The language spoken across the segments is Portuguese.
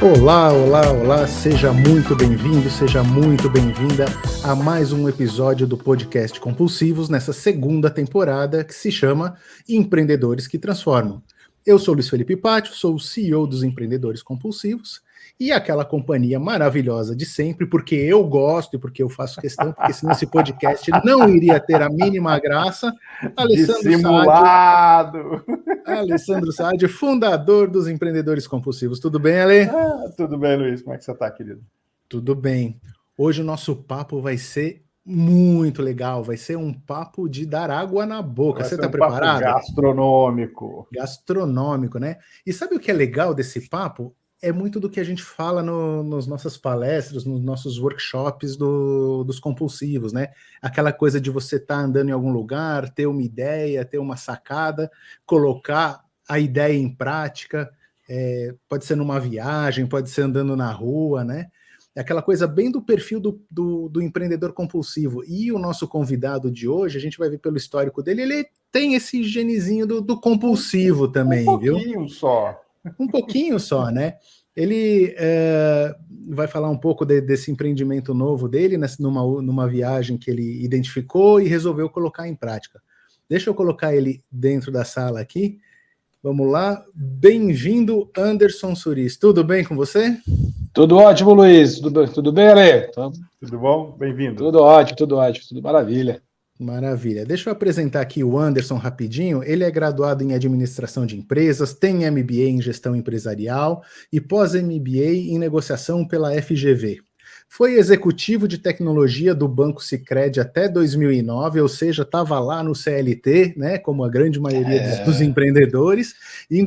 Olá, olá, olá, seja muito bem-vindo, seja muito bem-vinda a mais um episódio do podcast Compulsivos nessa segunda temporada que se chama Empreendedores que Transformam. Eu sou Luiz Felipe Pátio, sou o CEO dos Empreendedores Compulsivos e aquela companhia maravilhosa de sempre, porque eu gosto e porque eu faço questão, porque senão esse podcast não iria ter a mínima graça. Dissimulado! Alessandro Saad, fundador dos Empreendedores Compulsivos. Tudo bem, Ale? Tudo bem, Luiz. Como é que você está, querido? Tudo bem. Hoje o nosso papo vai ser muito legal. Vai ser um papo de dar água na boca. Você está preparado? Papo gastronômico. Gastronômico, né? E sabe o que é legal desse papo? É muito do que a gente fala nas nossas palestras, nos nossos workshops dos compulsivos, né? Aquela coisa de você estar andando em algum lugar, ter uma ideia, ter uma sacada, colocar a ideia em prática, pode ser numa viagem, pode ser andando na rua, né? É aquela coisa bem do perfil do empreendedor compulsivo. E o nosso convidado de hoje, a gente vai ver pelo histórico dele, ele tem esse genezinho do compulsivo também, viu? Um pouquinho só, né? Ele vai falar um pouco desse empreendimento novo dele, numa viagem que ele identificou e resolveu colocar em prática. Deixa eu colocar ele dentro da sala aqui. Vamos lá. Bem-vindo, Anderson Suris. Tudo bem com você? Tudo ótimo, Luiz. Tudo bem, Ale? Tudo bom? Bem-vindo. Tudo ótimo, tudo maravilha. Maravilha. Deixa eu apresentar aqui o Anderson rapidinho. Ele é graduado em administração de empresas, tem MBA em gestão empresarial e pós-MBA em negociação pela FGV. Foi executivo de tecnologia do Banco Sicredi até 2009, ou seja, estava lá no CLT, né, como a grande maioria dos empreendedores.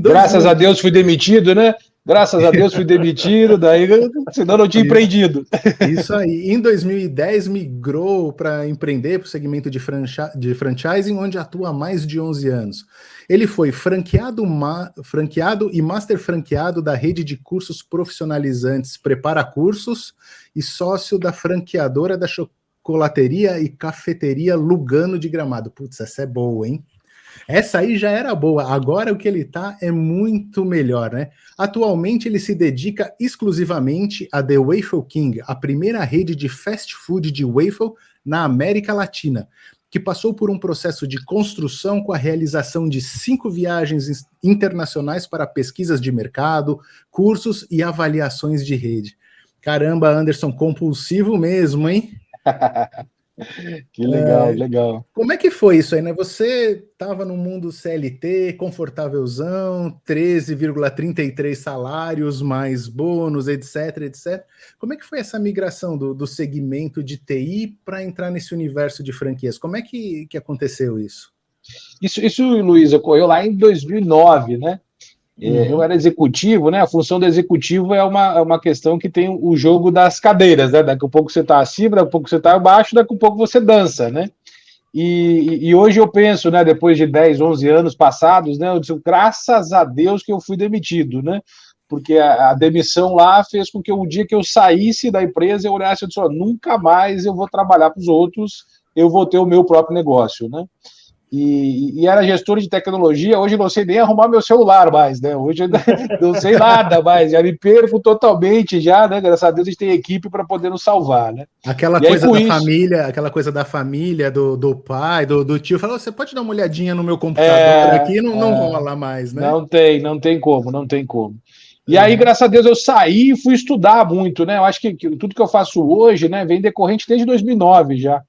Graças a Deus fui demitido, né? Graças a Deus fui demitido, daí senão não tinha empreendido. Isso aí. Em 2010 migrou para empreender para o segmento de franchising, onde atua há mais de 11 anos. Ele foi franqueado e master franqueado da rede de cursos profissionalizantes Prepara Cursos e sócio da franqueadora da chocolateria e cafeteria Lugano de Gramado. Putz, essa é boa, hein? Essa aí já era boa, agora o que ele tá é muito melhor, né? Atualmente ele se dedica exclusivamente a The Waffle King, a primeira rede de fast food de waffle na América Latina, que passou por um processo de construção com a realização de 5 viagens internacionais para pesquisas de mercado, cursos e avaliações de rede. Caramba, Anderson, compulsivo mesmo, hein? Que legal, legal. Como é que foi isso aí, né? Você estava no mundo CLT, confortávelzão, 13,33 salários, mais bônus, etc, etc. Como é que foi essa migração do segmento de TI para entrar nesse universo de franquias? Como é que aconteceu isso? Isso, Luiz, ocorreu lá em 2009, né? Eu era executivo, né? A função do executivo é uma questão que tem o jogo das cadeiras, né? Daqui a pouco você está acima, daqui a pouco você está abaixo, daqui a pouco você dança, né? E hoje eu penso, né? Depois de 10, 11 anos passados, né? Eu disse, graças a Deus que eu fui demitido, né? Porque a demissão lá fez com que o dia que eu saísse da empresa eu olhasse e disse, nunca mais eu vou trabalhar para os outros, eu vou ter o meu próprio negócio, né? E era gestor de tecnologia, hoje eu não sei nem arrumar meu celular mais, né? Hoje eu não sei nada mais, já me perco totalmente já, né? Graças a Deus a gente tem equipe para poder nos salvar, né? Aquela coisa da família, do pai, do tio, falou, você pode dar uma olhadinha no meu computador aqui? Não rola mais, né? Não tem como. E aí, graças a Deus, eu saí e fui estudar muito, né? Eu acho que tudo que eu faço hoje, né, vem decorrente desde 2009 já.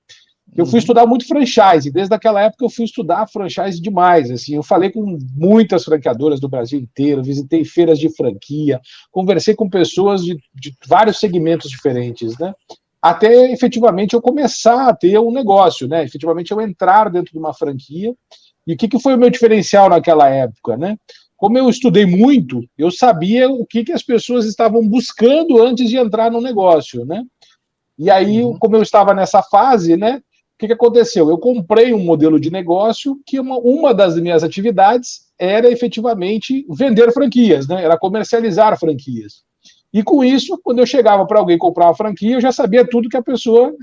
Eu fui estudar muito franchise, desde aquela época eu fui estudar franchise demais, assim, eu falei com muitas franqueadoras do Brasil inteiro, visitei feiras de franquia, conversei com pessoas de vários segmentos diferentes, né, até efetivamente eu começar a ter um negócio, né, efetivamente eu entrar dentro de uma franquia, e o que foi o meu diferencial naquela época, né, como eu estudei muito, eu sabia o que as pessoas estavam buscando antes de entrar no negócio, né, e aí, como eu estava nessa fase, né, o que aconteceu? Eu comprei um modelo de negócio que uma das minhas atividades era efetivamente vender franquias, né? Era comercializar franquias. E com isso, quando eu chegava para alguém comprar uma franquia, eu já sabia tudo que a pessoa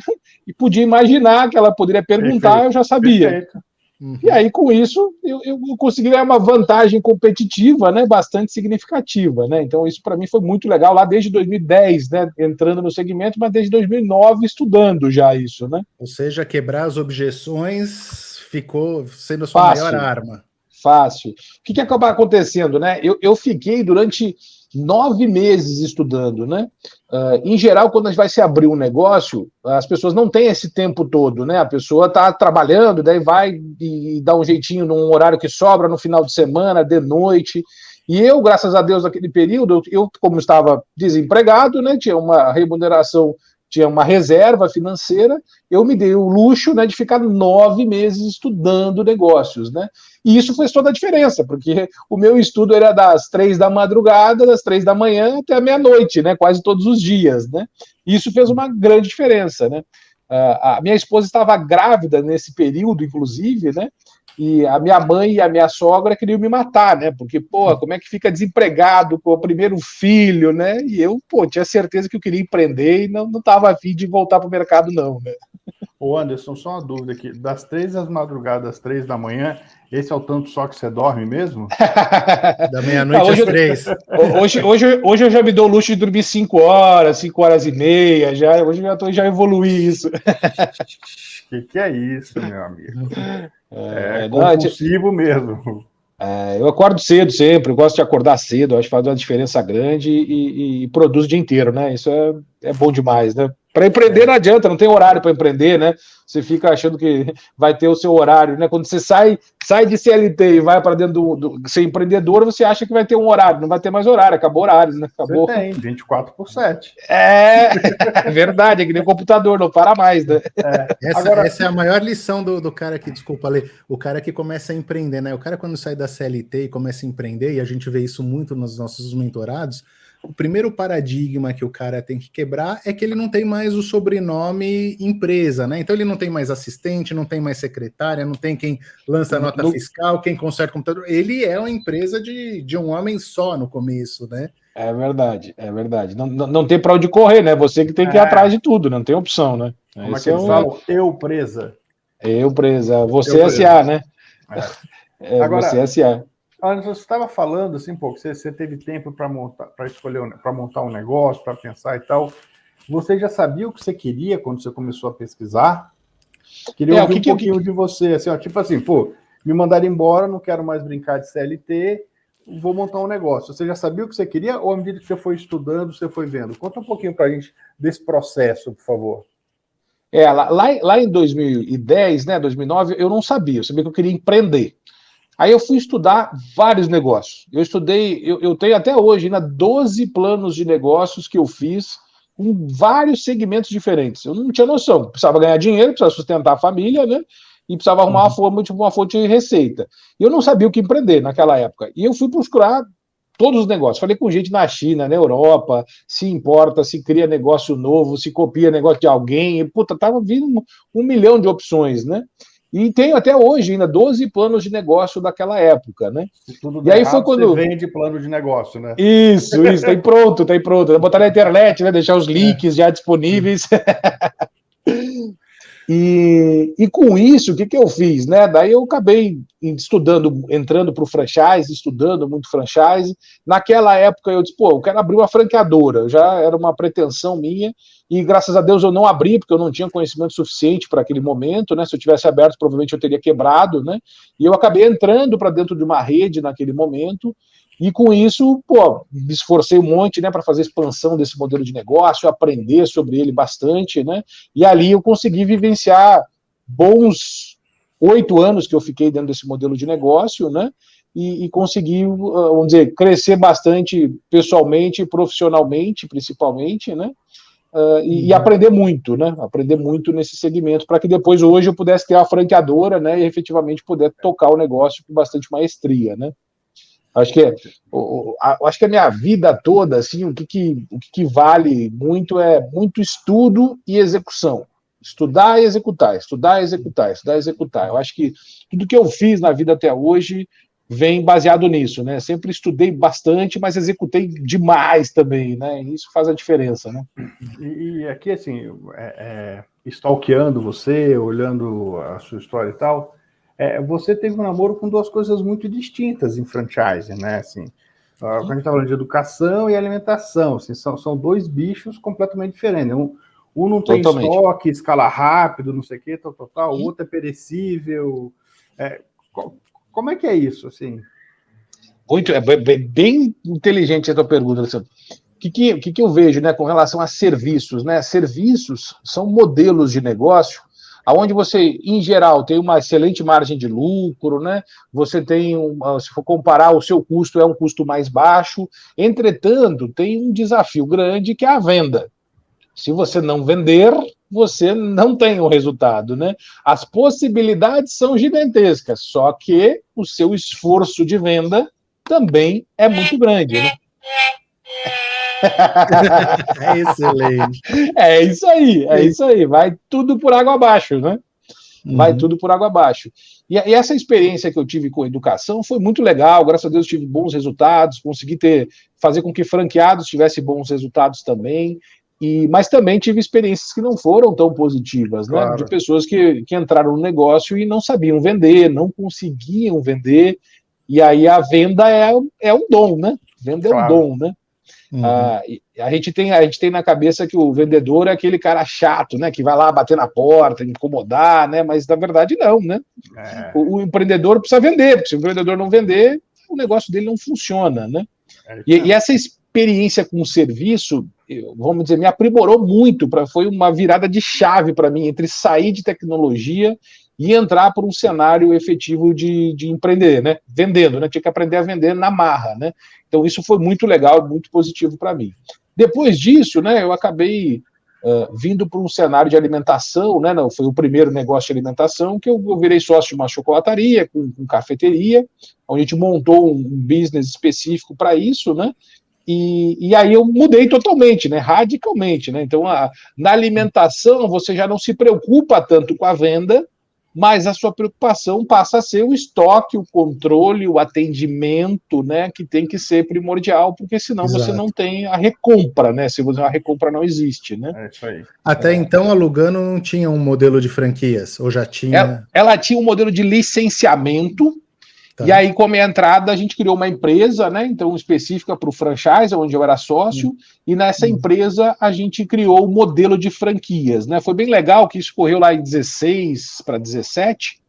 podia imaginar, que ela poderia perguntar, eu já sabia. Perfeito. E aí, com isso, eu consegui ganhar uma vantagem competitiva, né, bastante significativa, né? Então, isso para mim foi muito legal, lá desde 2010, né, entrando no segmento, mas desde 2009 estudando já isso, né? Ou seja, quebrar as objeções ficou sendo a sua Fácil. maior arma. Fácil. O que acaba acontecendo, né? Eu fiquei durante 9 meses estudando, né? Em geral, quando a gente vai se abrir um negócio, as pessoas não têm esse tempo todo, né? A pessoa está trabalhando, daí vai e dá um jeitinho num horário que sobra no final de semana, de noite. E eu, graças a Deus, naquele período, eu como estava desempregado, né? Tinha uma remuneração, tinha uma reserva financeira, eu me dei o luxo, né, de ficar 9 meses estudando negócios, né? E isso fez toda a diferença, porque o meu estudo era das 3 da madrugada, das 3 da manhã até a meia-noite, né? Quase todos os dias, né? E isso fez uma grande diferença, né? A minha esposa estava grávida nesse período, inclusive, né? E a minha mãe e a minha sogra queriam me matar, né? Porque, pô, como é que fica desempregado com o primeiro filho, né? E eu, pô, tinha certeza que eu queria empreender e não estava a fim de voltar para o mercado, não, né? Ô Anderson, só uma dúvida aqui. Das 3 das madrugadas às 3 da manhã, esse é o tanto só que você dorme mesmo? Da meia-noite às 3. Hoje eu já me dou o luxo de dormir 5 horas, 5 horas e meia, já, hoje já evoluí isso. Que é isso, meu amigo? É Não, compulsivo mesmo. eu acordo cedo sempre, eu gosto de acordar cedo, acho que faz uma diferença grande e produzo o dia inteiro, né? Isso é bom demais, né? Para empreender não adianta, não tem horário para empreender, né? Você fica achando que vai ter o seu horário, né? Quando você sai de CLT e vai para dentro do ser empreendedor, você acha que vai ter um horário, não vai ter mais horário, acabou o horário, né? Acabou. Você tem, 24/7. É verdade, é que nem computador, não para mais, né? Essa é a maior lição do cara que, desculpa, Lê, o cara que começa a empreender, né? O cara quando sai da CLT e começa a empreender, e a gente vê isso muito nos nossos mentorados, o primeiro paradigma que o cara tem que quebrar é que ele não tem mais o sobrenome empresa, né? Então ele não tem mais assistente, não tem mais secretária, não tem quem lança a nota fiscal, quem conserta o computador. Ele é uma empresa de um homem só no começo, né? É verdade, é verdade. Não tem para onde correr, né? Você que tem que ir atrás de tudo, não tem opção, né? Como é que eles falam? Eu presa. Eu presa. Você SA, né? Agora, você SA. Você estava falando assim, pô, que você teve tempo para montar, para escolher, para montar um negócio, para pensar e tal. Você já sabia o que você queria quando você começou a pesquisar? Queria ouvir um pouquinho de você, assim, ó, tipo assim, pô, me mandaram embora, não quero mais brincar de CLT, vou montar um negócio. Você já sabia o que você queria ou à medida que você foi estudando, você foi vendo? Conta um pouquinho para a gente desse processo, por favor. Lá em 2010, né, 2009, eu não sabia. Eu sabia que eu queria empreender. Aí eu fui estudar vários negócios. Eu tenho até hoje ainda 12 planos de negócios que eu fiz com vários segmentos diferentes. Eu não tinha noção. Precisava ganhar dinheiro, precisava sustentar a família, né? E precisava arrumar uma fonte de receita. E eu não sabia o que empreender naquela época. E eu fui procurar todos os negócios. Falei com gente na China, na Europa, se importa, se cria negócio novo, se copia negócio de alguém. E, puta, tava vindo 1 milhão de opções, né? E tenho até hoje ainda 12 planos de negócio daquela época, né? Se tudo e aí errado, foi quando você vende plano de negócio, né? Isso, tem pronto. Vou botar na internet, né? Deixar os links já disponíveis. E com isso, o que eu fiz, né? Daí eu acabei estudando, entrando para o franchise, estudando muito franchise. Naquela época eu disse, pô, eu quero abrir uma franqueadora. Já era uma pretensão minha. E graças a Deus eu não abri, porque eu não tinha conhecimento suficiente para aquele momento, né? Se eu tivesse aberto, provavelmente eu teria quebrado, né? E eu acabei entrando para dentro de uma rede naquele momento. E com isso, pô, me esforcei um monte, né, para fazer expansão desse modelo de negócio, aprender sobre ele bastante, né? E ali eu consegui vivenciar bons 8 anos que eu fiquei dentro desse modelo de negócio, né? E consegui, vamos dizer, crescer bastante pessoalmente, profissionalmente, principalmente, né? E aprender muito, né? Aprender muito nesse segmento, para que depois, hoje, eu pudesse ter a franqueadora, né? E efetivamente poder tocar o negócio com bastante maestria, né? Acho que a minha vida toda, assim, o que vale muito é muito estudo e execução. Estudar e executar, estudar e executar, estudar e executar. Eu acho que tudo que eu fiz na vida até hoje vem baseado nisso, né? Sempre estudei bastante, mas executei demais também, né? Isso faz a diferença, né? E aqui, assim, stalkeando você, olhando a sua história e tal, você teve um namoro com duas coisas muito distintas em franchise, né? Assim, quando a gente está falando de educação e alimentação, assim, são dois bichos completamente diferentes. Um não tem estoque, escala rápido, não sei o quê, tal. O outro é perecível. Como é que é isso, assim? Bem inteligente a tua pergunta, Alessandro. O que eu vejo, né, com relação a serviços, né? Serviços são modelos de negócio onde você, em geral, tem uma excelente margem de lucro, né? Você tem, se for comparar, o seu custo é um custo mais baixo. Entretanto, tem um desafio grande que é a venda. Se você não vender, você não tem um resultado, né? As possibilidades são gigantescas, só que o seu esforço de venda também é muito grande, né? Excelente. É isso aí. Vai tudo por água abaixo, né? Vai tudo por água abaixo. E essa experiência que eu tive com educação foi muito legal, graças a Deus tive bons resultados, consegui fazer com que franqueados tivessem bons resultados também, mas também tive experiências que não foram tão positivas, né? De pessoas que entraram no negócio e não sabiam vender, não conseguiam vender, e aí a venda é um dom, né? Venda é um dom, né? A gente tem na cabeça que o vendedor é aquele cara chato, né? Que vai lá bater na porta, incomodar, né? Mas na verdade não, né? O empreendedor precisa vender, porque se o empreendedor não vender, o negócio dele não funciona, né? E essa experiência com o serviço, vamos dizer, me aprimorou muito, foi uma virada de chave para mim entre sair de tecnologia e entrar por um cenário efetivo de empreender, né? Vendendo, né? Tinha que aprender a vender na marra, né? Então isso foi muito legal, muito positivo para mim. Depois disso, né, eu acabei vindo para um cenário de alimentação, né? Não, foi o primeiro negócio de alimentação que eu virei sócio de uma chocolataria com cafeteria, onde a gente montou um business específico para isso, né? E aí eu mudei totalmente, né? Radicalmente, né? Então na alimentação você já não se preocupa tanto com a venda, mas a sua preocupação passa a ser o estoque, o controle, o atendimento, né, que tem que ser primordial, porque senão você não tem a recompra, né? Se a recompra não existe, né? É isso aí. Até então, a Lugano não tinha um modelo de franquias, ou já tinha? Ela tinha um modelo de licenciamento. Tá. E aí, como entrada, a gente criou uma empresa, né? Então, específica para o franchise, onde eu era sócio, e nessa empresa a gente criou o modelo de franquias, né? Foi bem legal que isso correu lá em 16 para 17,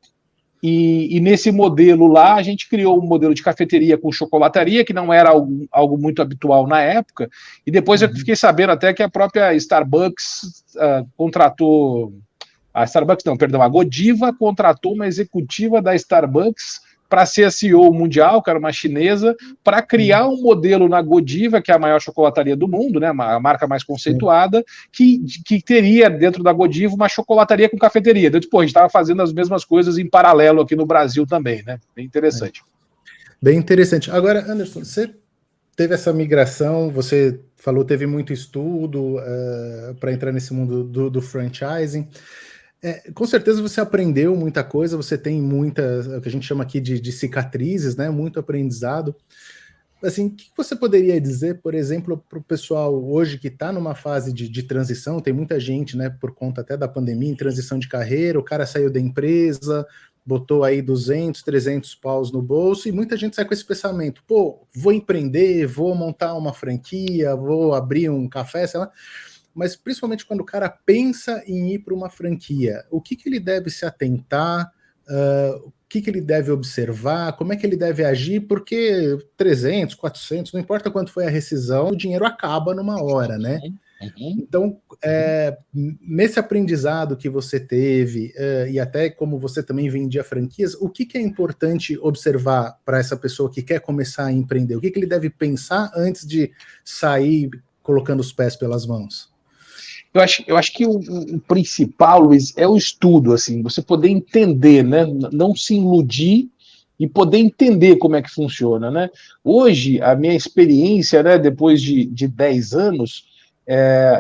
e nesse modelo lá a gente criou um modelo de cafeteria com chocolataria, que não era algo muito habitual na época, e depois eu fiquei sabendo até que a própria Starbucks contratou... A Starbucks não, perdão, a Godiva contratou uma executiva da Starbucks para ser a CEO mundial, que era uma chinesa, para criar um modelo na Godiva, que é a maior chocolataria do mundo, né, a marca mais conceituada, que teria dentro da Godiva uma chocolataria com cafeteria. Então, a gente estava fazendo as mesmas coisas em paralelo aqui no Brasil também, né? Bem interessante. Bem interessante. Agora, Anderson, você teve essa migração, você falou, teve muito estudo para entrar nesse mundo do franchising. Com certeza você aprendeu muita coisa, você tem muitas, o que a gente chama aqui de cicatrizes, né? Muito aprendizado. Assim, o que você poderia dizer, por exemplo, para o pessoal hoje que está numa fase de transição? Tem muita gente, né, por conta até da pandemia, em transição de carreira, o cara saiu da empresa, botou aí 200, 300 paus no bolso, e muita gente sai com esse pensamento, pô, vou empreender, vou montar uma franquia, vou abrir um café, sei lá. Mas principalmente quando o cara pensa em ir para uma franquia, o que ele deve se atentar, o que ele deve observar, como é que ele deve agir, porque 300, 400, não importa quanto foi a rescisão, o dinheiro acaba numa hora, né? Então, nesse aprendizado que você teve, e até como você também vendia franquias, o que é importante observar para essa pessoa que quer começar a empreender? O que ele deve pensar antes de sair colocando os pés pelas mãos? Eu acho que o principal, Luiz, é o estudo, assim, você poder entender, né? Não se iludir e poder entender como é que funciona, né? Hoje, a minha experiência, né, depois de 10 anos,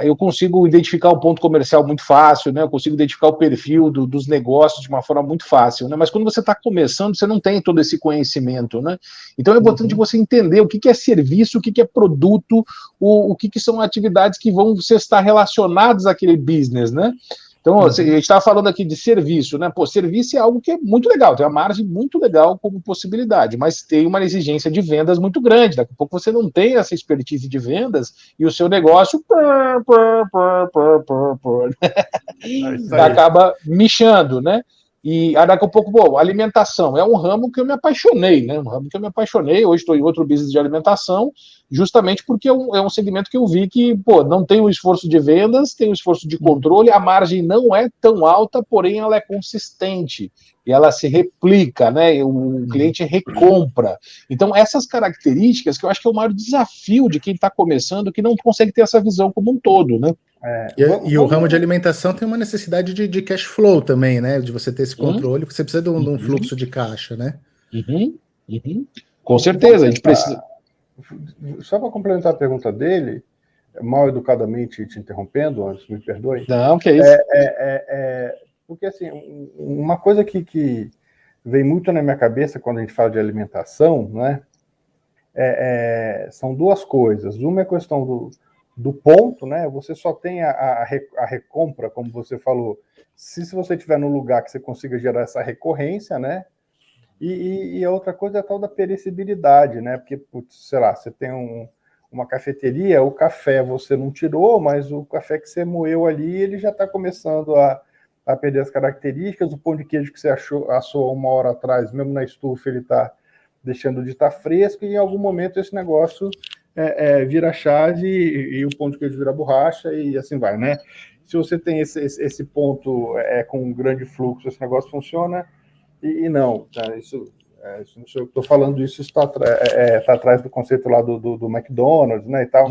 eu consigo identificar um ponto comercial muito fácil, né? Eu consigo identificar o perfil dos negócios de uma forma muito fácil, né? Mas quando você está começando, você não tem todo esse conhecimento, né? Então é importante você entender o que é serviço, o que é produto, o que são atividades que vão estar relacionadas àquele business, né? Então, a gente estava falando aqui de serviço, né? Pô, serviço é algo que é muito legal, tem uma margem muito legal como possibilidade, mas tem uma exigência de vendas muito grande. Daqui a pouco você não tem essa expertise de vendas e o seu negócio acaba michando, né? E daqui a pouco, pô, alimentação é um ramo que eu me apaixonei, né? Um ramo que eu me apaixonei. Hoje estou em outro business de alimentação, justamente porque é um segmento que eu vi que, pô, não tem o esforço de vendas, tem o esforço de controle, a margem não é tão alta, porém ela é consistente e ela se replica, né? O cliente recompra. Então, essas características que eu acho que é o maior desafio de quem está começando, que não consegue ter essa visão como um todo, né? E o ramo de alimentação tem uma necessidade de cash flow também, né? De você ter esse controle, porque você precisa de um fluxo de caixa, né? Com certeza, a gente precisa. Só para complementar a pergunta dele, mal educadamente te interrompendo, antes, me perdoe. Não, que é isso. Porque, assim, uma coisa que vem muito na minha cabeça quando a gente fala de alimentação, né? São duas coisas. Uma é a questão do ponto, né? Você só tem a recompra, como você falou, se você estiver no lugar que você consiga gerar essa recorrência, né? E a outra coisa é a tal da perecibilidade, né? Porque, sei lá, você tem uma cafeteria, o café você não tirou, mas o café que você moeu ali, ele já está começando a perder as características. O pão de queijo que você assou 1 hora atrás, mesmo na estufa, ele está deixando de estar fresco, e em algum momento esse negócio vira chave e o pão de queijo vira borracha e assim vai, né? Se você tem esse ponto com um grande fluxo, esse negócio funciona, e não, tá? Isso não sei o que estou falando, isso está atrás do conceito lá do McDonald's, né, e tal.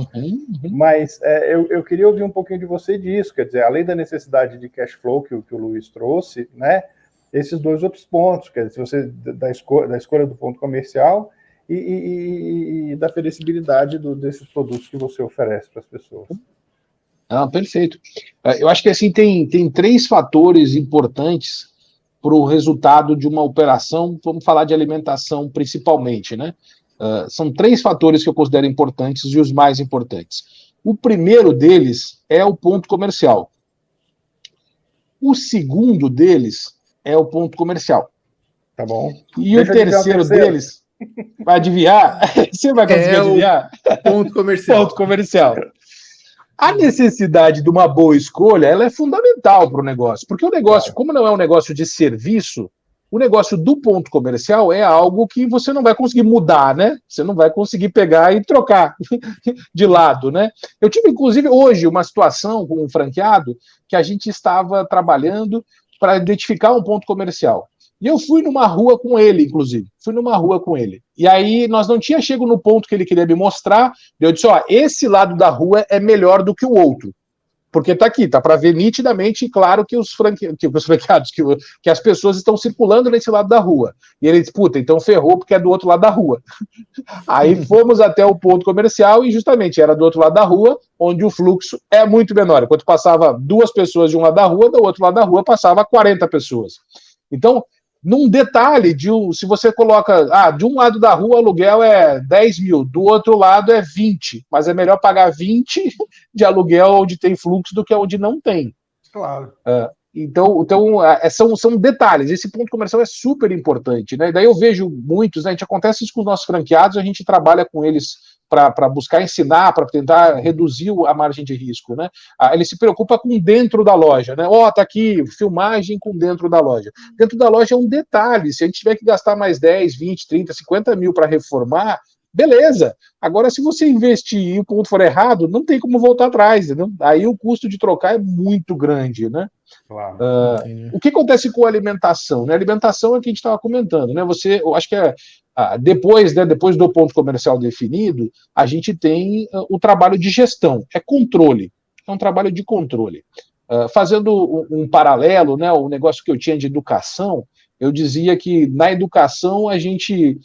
Mas eu queria ouvir um pouquinho de você disso, quer dizer, além da necessidade de cash flow que o Luiz trouxe, né, esses dois outros pontos, quer dizer, se você da escolha do ponto comercial e da perecibilidade desses produtos que você oferece para as pessoas. Perfeito. Eu acho que assim tem 3 fatores importantes para o resultado de uma operação. Vamos falar de alimentação principalmente, né? São 3 fatores que eu considero importantes e os mais importantes. O primeiro deles é o ponto comercial. O segundo deles é o ponto comercial. Tá bom. E o terceiro deles, vai adivinhar? Você vai conseguir adivinhar? Ponto comercial. Ponto comercial. A necessidade de uma boa escolha, ela é fundamental para o negócio, porque o negócio, como não é um negócio de serviço, o negócio do ponto comercial é algo que você não vai conseguir mudar, né? Você não vai conseguir pegar e trocar de lado, né? Eu tive, inclusive, hoje uma situação com um franqueado que a gente estava trabalhando para identificar um ponto comercial. E eu fui numa rua com ele, inclusive. E aí nós não tínhamos chego no ponto que ele queria me mostrar. Eu disse, esse lado da rua é melhor do que o outro. Porque tá aqui, tá para ver nitidamente e claro que os franqueados, que as pessoas estão circulando nesse lado da rua. E ele disse, então ferrou porque é do outro lado da rua. Aí fomos até o ponto comercial e justamente era do outro lado da rua, onde o fluxo é muito menor. Enquanto passava 2 pessoas de um lado da rua, do outro lado da rua passava 40 pessoas. Então, num detalhe, se você coloca, de um lado da rua o aluguel é 10 mil, do outro lado é 20, mas é melhor pagar 20 de aluguel onde tem fluxo do que onde não tem. Claro. Então são detalhes, esse ponto comercial é super importante, né? E daí eu vejo muitos, né? A gente acontece isso com os nossos franqueados, a gente trabalha com eles para buscar ensinar, para tentar reduzir a margem de risco, né? Ele se preocupa com dentro da loja, né? Tá aqui, filmagem com dentro da loja. Dentro da loja é um detalhe, se a gente tiver que gastar mais 10, 20, 30, 50 mil para reformar, beleza. Agora, se você investir e o ponto for errado, não tem como voltar atrás, entendeu? Aí o custo de trocar é muito grande, né? Claro. O que acontece com a alimentação? Né? A alimentação é o que a gente estava comentando, né? Eu acho que depois do ponto comercial definido, a gente tem o trabalho de gestão, é controle, é um trabalho de controle. Fazendo um paralelo, né, o negócio que eu tinha de educação, eu dizia que na educação a gente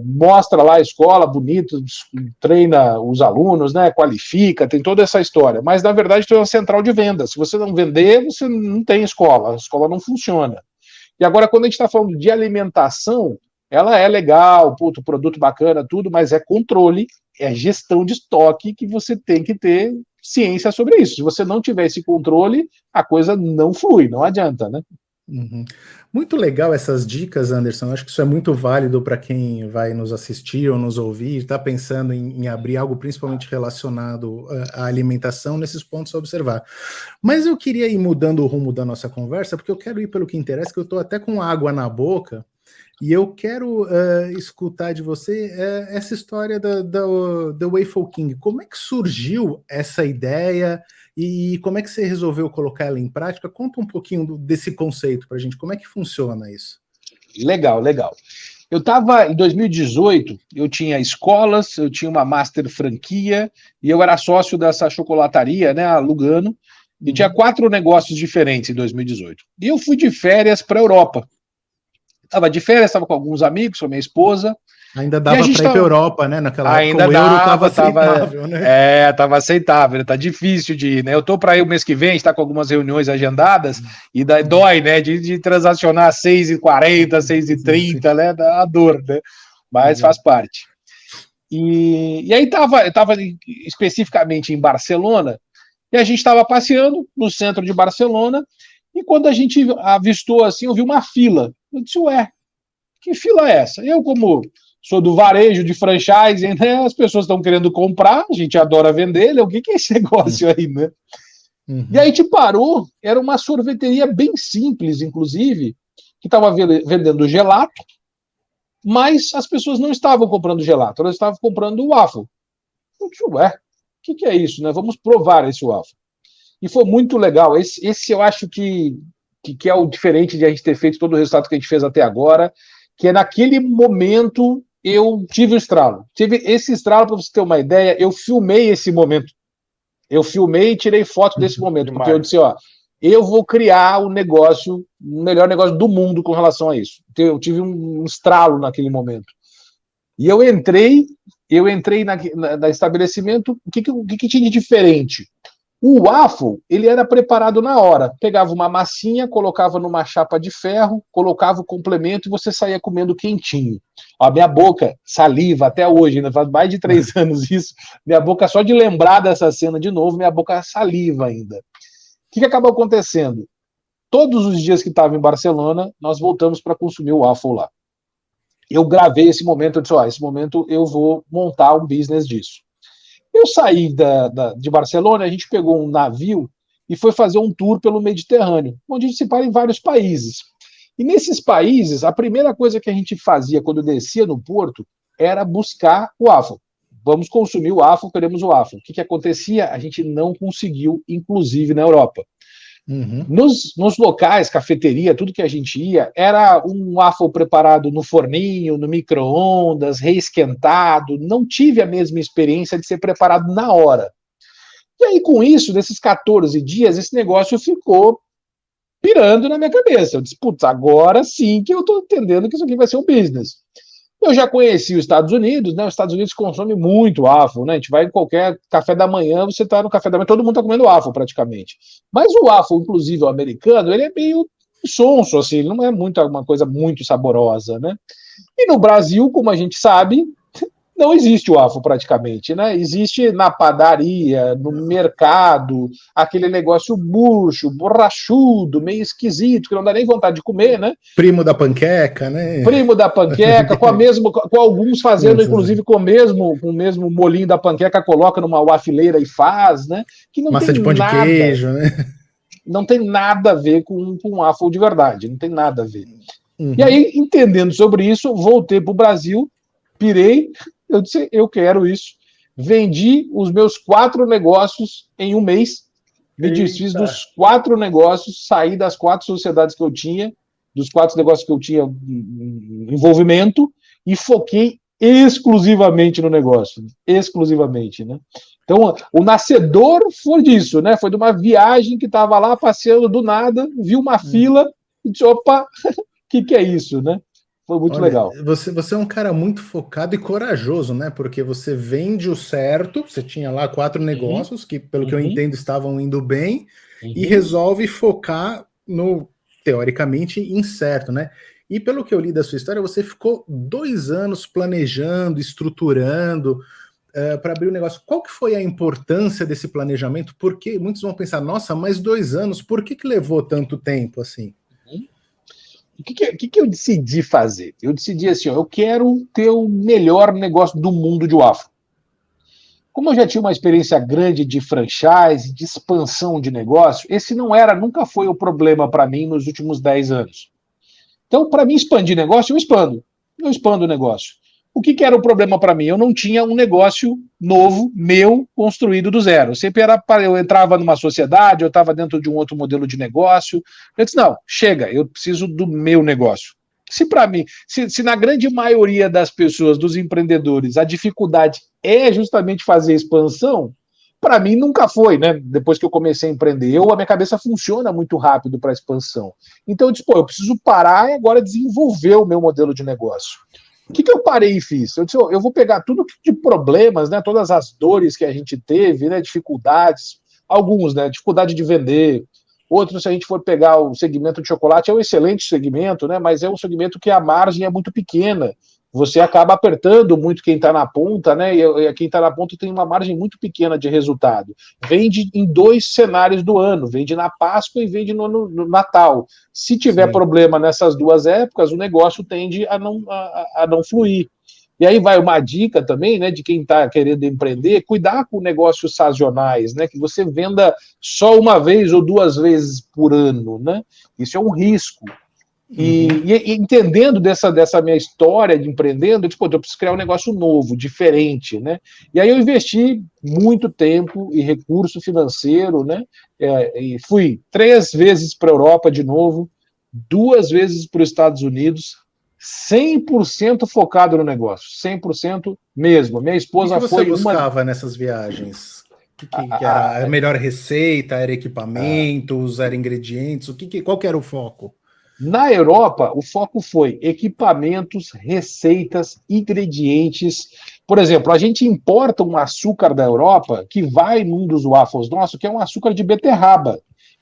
mostra lá a escola bonita, treina os alunos, né, qualifica, tem toda essa história, mas na verdade tem uma central de vendas. Se você não vender, você não tem escola, a escola não funciona. E agora, quando a gente está falando de alimentação, ela é legal, produto bacana, tudo, mas é controle é a gestão de estoque que você tem que ter ciência sobre isso. Se você não tiver esse controle, a coisa não flui, não adianta, né? Uhum. Muito legal essas dicas, Anderson. Acho que isso é muito válido para quem vai nos assistir ou nos ouvir, está pensando em abrir algo principalmente relacionado à alimentação, nesses pontos a observar. Mas eu queria ir mudando o rumo da nossa conversa, porque eu quero ir pelo que interessa, que eu estou até com água na boca, e eu quero escutar de você essa história da Waffle King. Como é que surgiu essa ideia e como é que você resolveu colocar ela em prática? Conta um pouquinho desse conceito para a gente. Como é que funciona isso? Legal, legal. Eu estava em 2018, eu tinha escolas, eu tinha uma master franquia e eu era sócio dessa chocolataria, né, a Lugano, e tinha 4 negócios diferentes em 2018. E eu fui de férias para a Europa. Estava de férias, estava com alguns amigos, com a minha esposa. Ainda dava para ir para a Europa, né? Naquela época o euro estava aceitável, né? Estava aceitável, tá difícil de ir, né? Eu tô para ir o mês que vem, está com algumas reuniões agendadas, e daí dói, né? De transacionar 6h40, 6h30, né? Dá a dor, né? Mas faz parte. E aí eu estava especificamente em Barcelona, e a gente estava passeando no centro de Barcelona, e quando a gente avistou assim, eu vi uma fila. Eu disse, ué, que fila é essa? Eu, como sou do varejo de franchise, né, as pessoas estão querendo comprar, a gente adora vender, né, o que é esse negócio aí, né? Uhum. E aí a gente parou, era uma sorveteria bem simples, inclusive, que estava vendendo gelato, mas as pessoas não estavam comprando gelato, elas estavam comprando o waffle. Eu disse, ué, o que é isso, né? Vamos provar esse waffle. E foi muito legal. Esse eu acho que é o diferente de a gente ter feito todo o resultado que a gente fez até agora, que é naquele momento eu tive o estralo. Tive esse estralo, para você ter uma ideia, eu filmei esse momento. Eu filmei e tirei foto desse momento, porque eu disse, ó, eu vou criar o negócio, o melhor negócio do mundo com relação a isso. Eu tive um estralo naquele momento. E eu entrei na estabelecimento, o que tinha de diferente? O waffle, ele era preparado na hora. Pegava uma massinha, colocava numa chapa de ferro, colocava o complemento e você saía comendo quentinho. A minha boca saliva até hoje, ainda faz mais de 3 anos isso. Minha boca, só de lembrar dessa cena de novo, minha boca saliva ainda. O que acabou acontecendo? Todos os dias que estava em Barcelona, nós voltamos para consumir o waffle lá. Eu gravei esse momento, eu disse, ó, esse momento eu vou montar um business disso. Eu saí de Barcelona, a gente pegou um navio e foi fazer um tour pelo Mediterrâneo, onde a gente se para em vários países. E nesses países, a primeira coisa que a gente fazia quando descia no porto era buscar o waffle. Vamos consumir o waffle, queremos o waffle. O que acontecia? A gente não conseguiu, inclusive na Europa. Uhum. Nos locais, cafeteria, tudo que a gente ia, era um waffle preparado no forninho, no micro-ondas, reesquentado. Não tive a mesma experiência de ser preparado na hora. E aí, com isso, nesses 14 dias, esse negócio ficou pirando na minha cabeça. Eu disse, putz, agora sim que eu estou entendendo que isso aqui vai ser um business. Eu já conheci os Estados Unidos, né? Os Estados Unidos consomem muito waffle, né? A gente vai em qualquer café da manhã, você está no café da manhã, todo mundo está comendo waffle praticamente. Mas o waffle, inclusive o americano, ele é meio sonso, assim, ele não é uma coisa muito saborosa, né? E no Brasil, como a gente sabe, não existe o waffle praticamente, né? Existe na padaria, no mercado, aquele negócio murcho, borrachudo, meio esquisito, que não dá nem vontade de comer, né? Primo da panqueca, né? Primo da panqueca, com alguns fazendo, inclusive, com o mesmo molinho da panqueca, coloca numa waffleira e faz, né? Que não massa tem de pão nada, de queijo, né? Não tem nada a ver com waffle de verdade, não tem nada a ver. Uhum. E aí, entendendo sobre isso, voltei para o Brasil, pirei, eu disse, eu quero isso. Vendi os meus 4 negócios em um mês, me desfiz dos 4 negócios, saí das 4 sociedades que eu tinha, dos 4 negócios que eu tinha envolvimento, e foquei exclusivamente no negócio, exclusivamente, né? Então, o nascedor foi disso, né? Foi de uma viagem que estava lá passeando do nada, vi uma fila e disse, opa, o que é isso, né? Foi muito legal. Você é um cara muito focado e corajoso, né? Porque você vende o certo, você tinha lá 4 negócios que, pelo que eu entendo, estavam indo bem, e resolve focar no, teoricamente, incerto, né? E pelo que eu li da sua história, você ficou 2 anos planejando, estruturando. para abrir o negócio. Qual que foi a importância desse planejamento? Porque muitos vão pensar, nossa, mas 2 anos, por que levou tanto tempo assim? O que eu decidi fazer? Eu decidi assim, ó, eu quero ter o melhor negócio do mundo de waffle. Como eu já tinha uma experiência grande de franchise, de expansão de negócio, esse nunca foi o problema para mim nos últimos 10 anos. Então, para mim expandir negócio, eu expando o negócio. O que era o problema para mim? Eu não tinha um negócio novo, meu, construído do zero. Eu entrava numa sociedade, eu estava dentro de um outro modelo de negócio. Eu disse, não, chega, eu preciso do meu negócio. Se para mim, se na grande maioria das pessoas, dos empreendedores, a dificuldade é justamente fazer expansão, para mim nunca foi, né? Depois que eu comecei a empreender, a minha cabeça funciona muito rápido para expansão. Então eu disse, eu preciso parar e agora desenvolver o meu modelo de negócio. O que eu parei e fiz? Eu disse, eu vou pegar tudo de problemas, né? Todas as dores que a gente teve, né? Dificuldades, alguns, né? Dificuldade de vender. Outros, se a gente for pegar o segmento de chocolate, é um excelente segmento, né? Mas é um segmento que a margem é muito pequena. Você acaba apertando muito quem está na ponta, né? E quem está na ponta tem uma margem muito pequena de resultado. Vende em 2 cenários do ano, vende na Páscoa e vende no Natal. Se tiver problema nessas 2 épocas, o negócio tende a não fluir. E aí vai uma dica também, né, de quem está querendo empreender, cuidar com negócios sazonais, né, que você venda só uma vez ou 2 vezes por ano, né? Isso é um risco. E entendendo dessa minha história de empreendendo, eu disse, eu preciso criar um negócio novo, diferente, né? E aí eu investi muito tempo e recurso financeiro, né? E fui 3 vezes para a Europa de novo, 2 vezes para os Estados Unidos, 100% focado no negócio, 100% mesmo. Minha esposa O que você buscava nessas viagens? Que era a melhor receita? Era equipamentos? Era ingredientes? Qual que era o foco? Na Europa, o foco foi equipamentos, receitas, ingredientes. Por exemplo, a gente importa um açúcar da Europa que vai num dos waffles nossos, que é um açúcar de beterraba,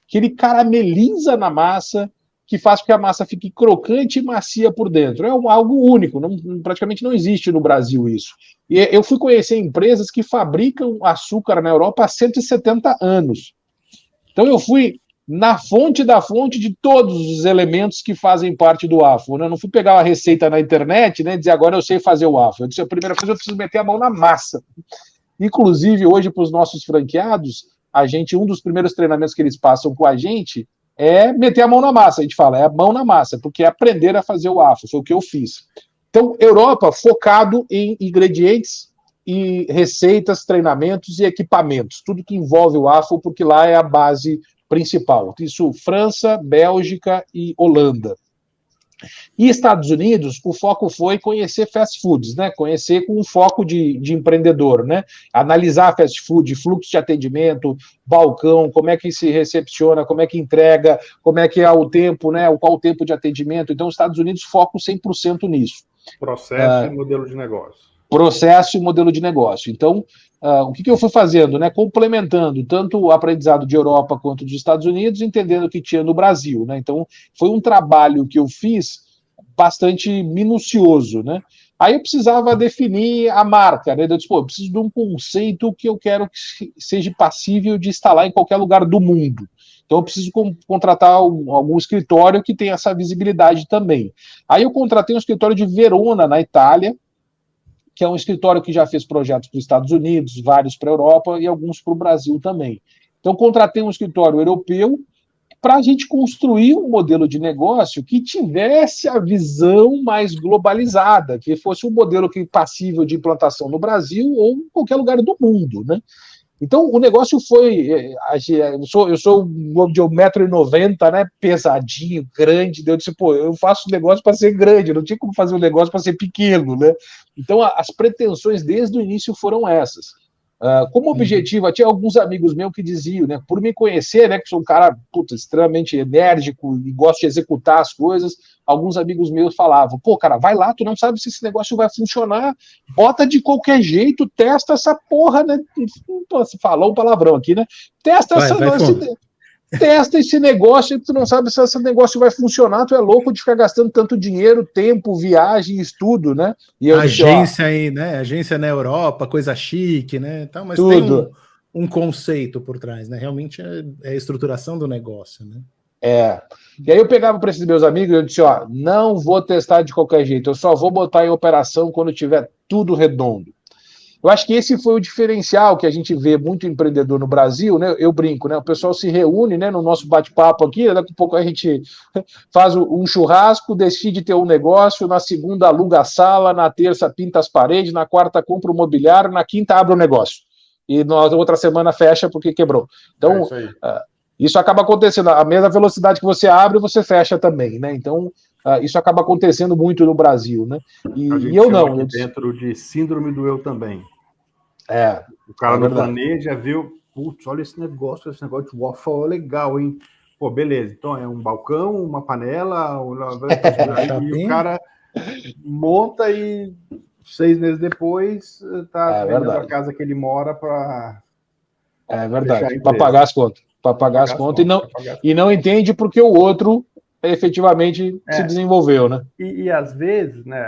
que ele carameliza na massa, que faz com que a massa fique crocante e macia por dentro. É algo único, praticamente não existe no Brasil isso. E eu fui conhecer empresas que fabricam açúcar na Europa há 170 anos. Então eu fui na fonte da fonte de todos os elementos que fazem parte do waffle. Né? Eu não fui pegar uma receita na internet, né, e dizer agora eu sei fazer o waffle. Eu disse, a primeira coisa eu preciso meter a mão na massa. Inclusive, hoje, para os nossos franqueados, um dos primeiros treinamentos que eles passam com a gente é meter a mão na massa. A gente fala, é a mão na massa, porque é aprender a fazer o waffle. Foi o que eu fiz. Então, Europa, focado em ingredientes e receitas, treinamentos e equipamentos. Tudo que envolve o waffle, porque lá é a base principal. Isso, França, Bélgica e Holanda. E Estados Unidos, o foco foi conhecer fast foods, né? Conhecer com um foco de empreendedor, né? Analisar fast food, fluxo de atendimento, balcão, como é que se recepciona, como é que entrega, como é que é o tempo, né? Qual o tempo de atendimento. Então, os Estados Unidos focam 100% nisso. Processo e modelo de negócio. Processo e modelo de negócio. Então, o que eu fui fazendo? Né? Complementando tanto o aprendizado de Europa quanto dos Estados Unidos, entendendo o que tinha no Brasil. Né? Então, foi um trabalho que eu fiz bastante minucioso. Né? Aí eu precisava definir a marca. Né? Eu disse, eu preciso de um conceito que eu quero que seja passível de instalar em qualquer lugar do mundo. Então, eu preciso contratar algum escritório que tenha essa visibilidade também. Aí eu contratei um escritório de Verona, na Itália, que é um escritório que já fez projetos para os Estados Unidos, vários para a Europa e alguns para o Brasil também. Então, contratei um escritório europeu para a gente construir um modelo de negócio que tivesse a visão mais globalizada, que fosse um modelo passível de implantação no Brasil ou em qualquer lugar do mundo, né? Então, o negócio foi... Eu sou de 1,90 m, né? Pesadinho, grande. Eu disse, eu faço negócio para ser grande, não tinha como fazer um negócio para ser pequeno, né? Então, as pretensões desde o início foram essas. Como objetivo, tinha alguns amigos meus que diziam, né, por me conhecer, né, que sou um cara extremamente enérgico e gosto de executar as coisas, alguns amigos meus falavam, cara, vai lá, tu não sabe se esse negócio vai funcionar, bota de qualquer jeito, testa essa porra, né, falou um palavrão aqui, né, testa testa esse negócio e tu não sabe se esse negócio vai funcionar, tu é louco de ficar gastando tanto dinheiro, tempo, viagem, estudo, né? E eu agência aí, né? Agência na Europa, coisa chique, né? Então, mas tudo. tem um conceito por trás, né? Realmente é a estruturação do negócio, né? E aí eu pegava para esses meus amigos e eu disse, ó, não vou testar de qualquer jeito, eu só vou botar em operação quando tiver tudo redondo. Eu acho que esse foi o diferencial que a gente vê muito empreendedor no Brasil, né? Eu brinco, né? O pessoal se reúne, né, no nosso bate-papo aqui, daqui a pouco a gente faz um churrasco, decide ter um negócio, na segunda aluga a sala, na terça pinta as paredes, na quarta compra o mobiliário, na quinta abre o negócio. E na outra semana fecha porque quebrou. Então, isso acaba acontecendo. A mesma velocidade que você abre, você fecha também, né? Então, isso acaba acontecendo muito no Brasil, né? E eu não. Dentro de síndrome do eu também. O cara não planeja, viu? Putz, olha esse negócio de waffle é legal, hein? Pô, beleza. Então é um balcão, uma panela, e o cara monta e 6 meses depois tá vendendo a casa que ele mora para verdade, para pagar as contas. Para pagar as contas e não entende porque o outro efetivamente se desenvolveu, né? E às vezes, né,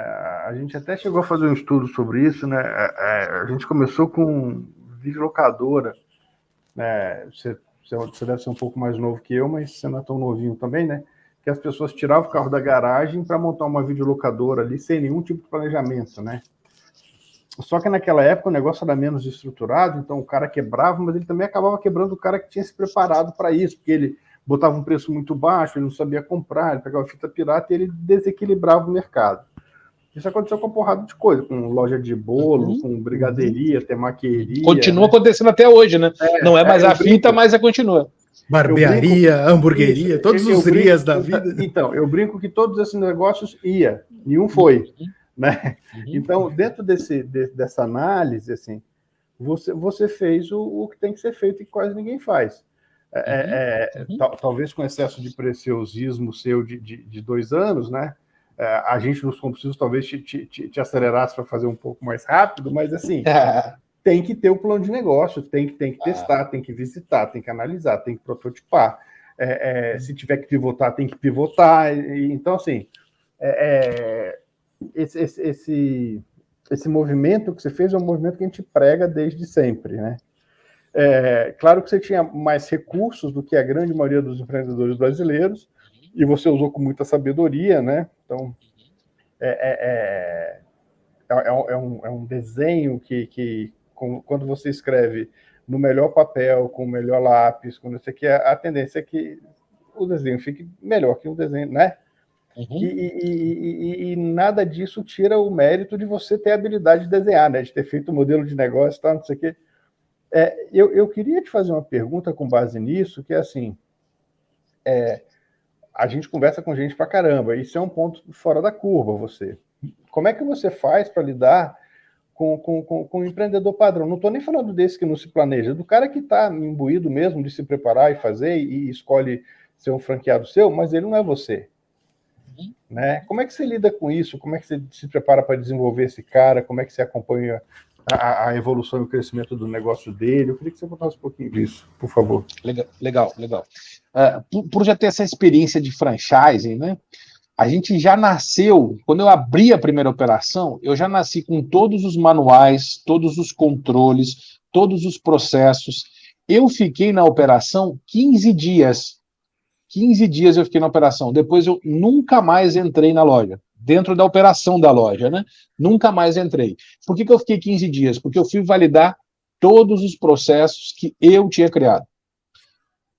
a gente até chegou a fazer um estudo sobre isso, né? A gente começou com videolocadora, né? Você deve ser um pouco mais novo que eu, mas você não é tão novinho também, né? Que as pessoas tiravam o carro da garagem para montar uma videolocadora ali sem nenhum tipo de planejamento, né? Só que naquela época o negócio era menos estruturado, então o cara quebrava, mas ele também acabava quebrando o cara que tinha se preparado para isso, porque ele botava um preço muito baixo, ele não sabia comprar, ele pegava fita pirata e ele desequilibrava o mercado. Isso aconteceu com uma porrada de coisa, com loja de bolo, com brigadeiria, temaqueria. Continua acontecendo até hoje, né? Não é mais a fita, mas continua. Barbearia, hamburgueria, todos os rias da vida. Então, eu brinco que todos esses negócios nenhum foi, né? Então, dentro dessa análise, assim, você fez o que tem que ser feito e que quase ninguém faz. Talvez com excesso de preciosismo seu de 2 anos, né? A gente nos compulsivos talvez te acelerasse para fazer um pouco mais rápido, mas assim, tem que ter o plano de negócio, tem que testar, tem que visitar, tem que analisar, tem que prototipar. Se tiver que pivotar, tem que pivotar. Então, assim, esse movimento que você fez é um movimento que a gente prega desde sempre, né? Claro que você tinha mais recursos do que a grande maioria dos empreendedores brasileiros, e você usou com muita sabedoria, né? Então, é um desenho que quando você escreve no melhor papel, com o melhor lápis, quando você quer, a tendência é que o desenho fique melhor que o desenho, né? E nada disso tira o mérito de você ter a habilidade de desenhar, né? De ter feito o modelo de negócio, tá, não sei o quê. Eu queria te fazer uma pergunta com base nisso, que é assim, a gente conversa com gente pra caramba, isso é um ponto fora da curva, você. Como é que você faz para lidar com o empreendedor padrão? Não estou nem falando desse que não se planeja, do cara que está imbuído mesmo de se preparar e fazer e escolhe ser um franqueado seu, mas ele não é você. Né? Como é que você lida com isso? Como é que você se prepara para desenvolver esse cara? Como é que você acompanha a evolução e o crescimento do negócio dele? Eu queria que você contasse um pouquinho disso, por favor. Legal. Por já ter essa experiência de franchising, né? A gente já nasceu, quando eu abri a primeira operação, eu já nasci com todos os manuais, todos os controles, todos os processos. Eu fiquei na operação 15 dias. 15 dias eu fiquei na operação. Depois eu nunca mais entrei na loja. Dentro da operação da loja, né? Nunca mais entrei. Por que eu fiquei 15 dias? Porque eu fui validar todos os processos que eu tinha criado. O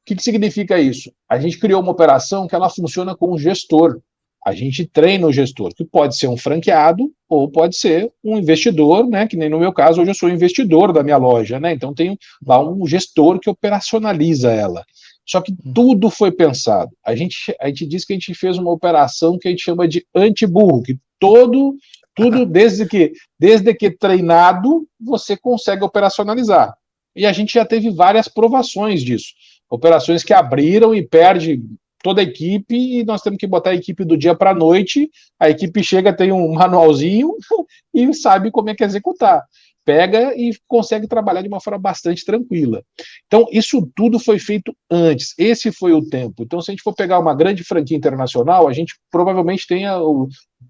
que significa isso? A gente criou uma operação que ela funciona com um gestor. A gente treina o gestor, que pode ser um franqueado ou pode ser um investidor, né? Que nem no meu caso, hoje eu sou investidor da minha loja, né? Então tem lá um gestor que operacionaliza ela. Só que tudo foi pensado. A gente diz que a gente fez uma operação que a gente chama de anti-burro, que tudo desde que treinado, você consegue operacionalizar. E a gente já teve várias provações disso. Operações que abriram e perde toda a equipe, e nós temos que botar a equipe do dia para a noite, a equipe chega, tem um manualzinho e sabe como é que executar. pega e consegue trabalhar de uma forma bastante tranquila. Então, isso tudo foi feito antes, esse foi o tempo. Então, se a gente for pegar uma grande franquia internacional, a gente provavelmente tenha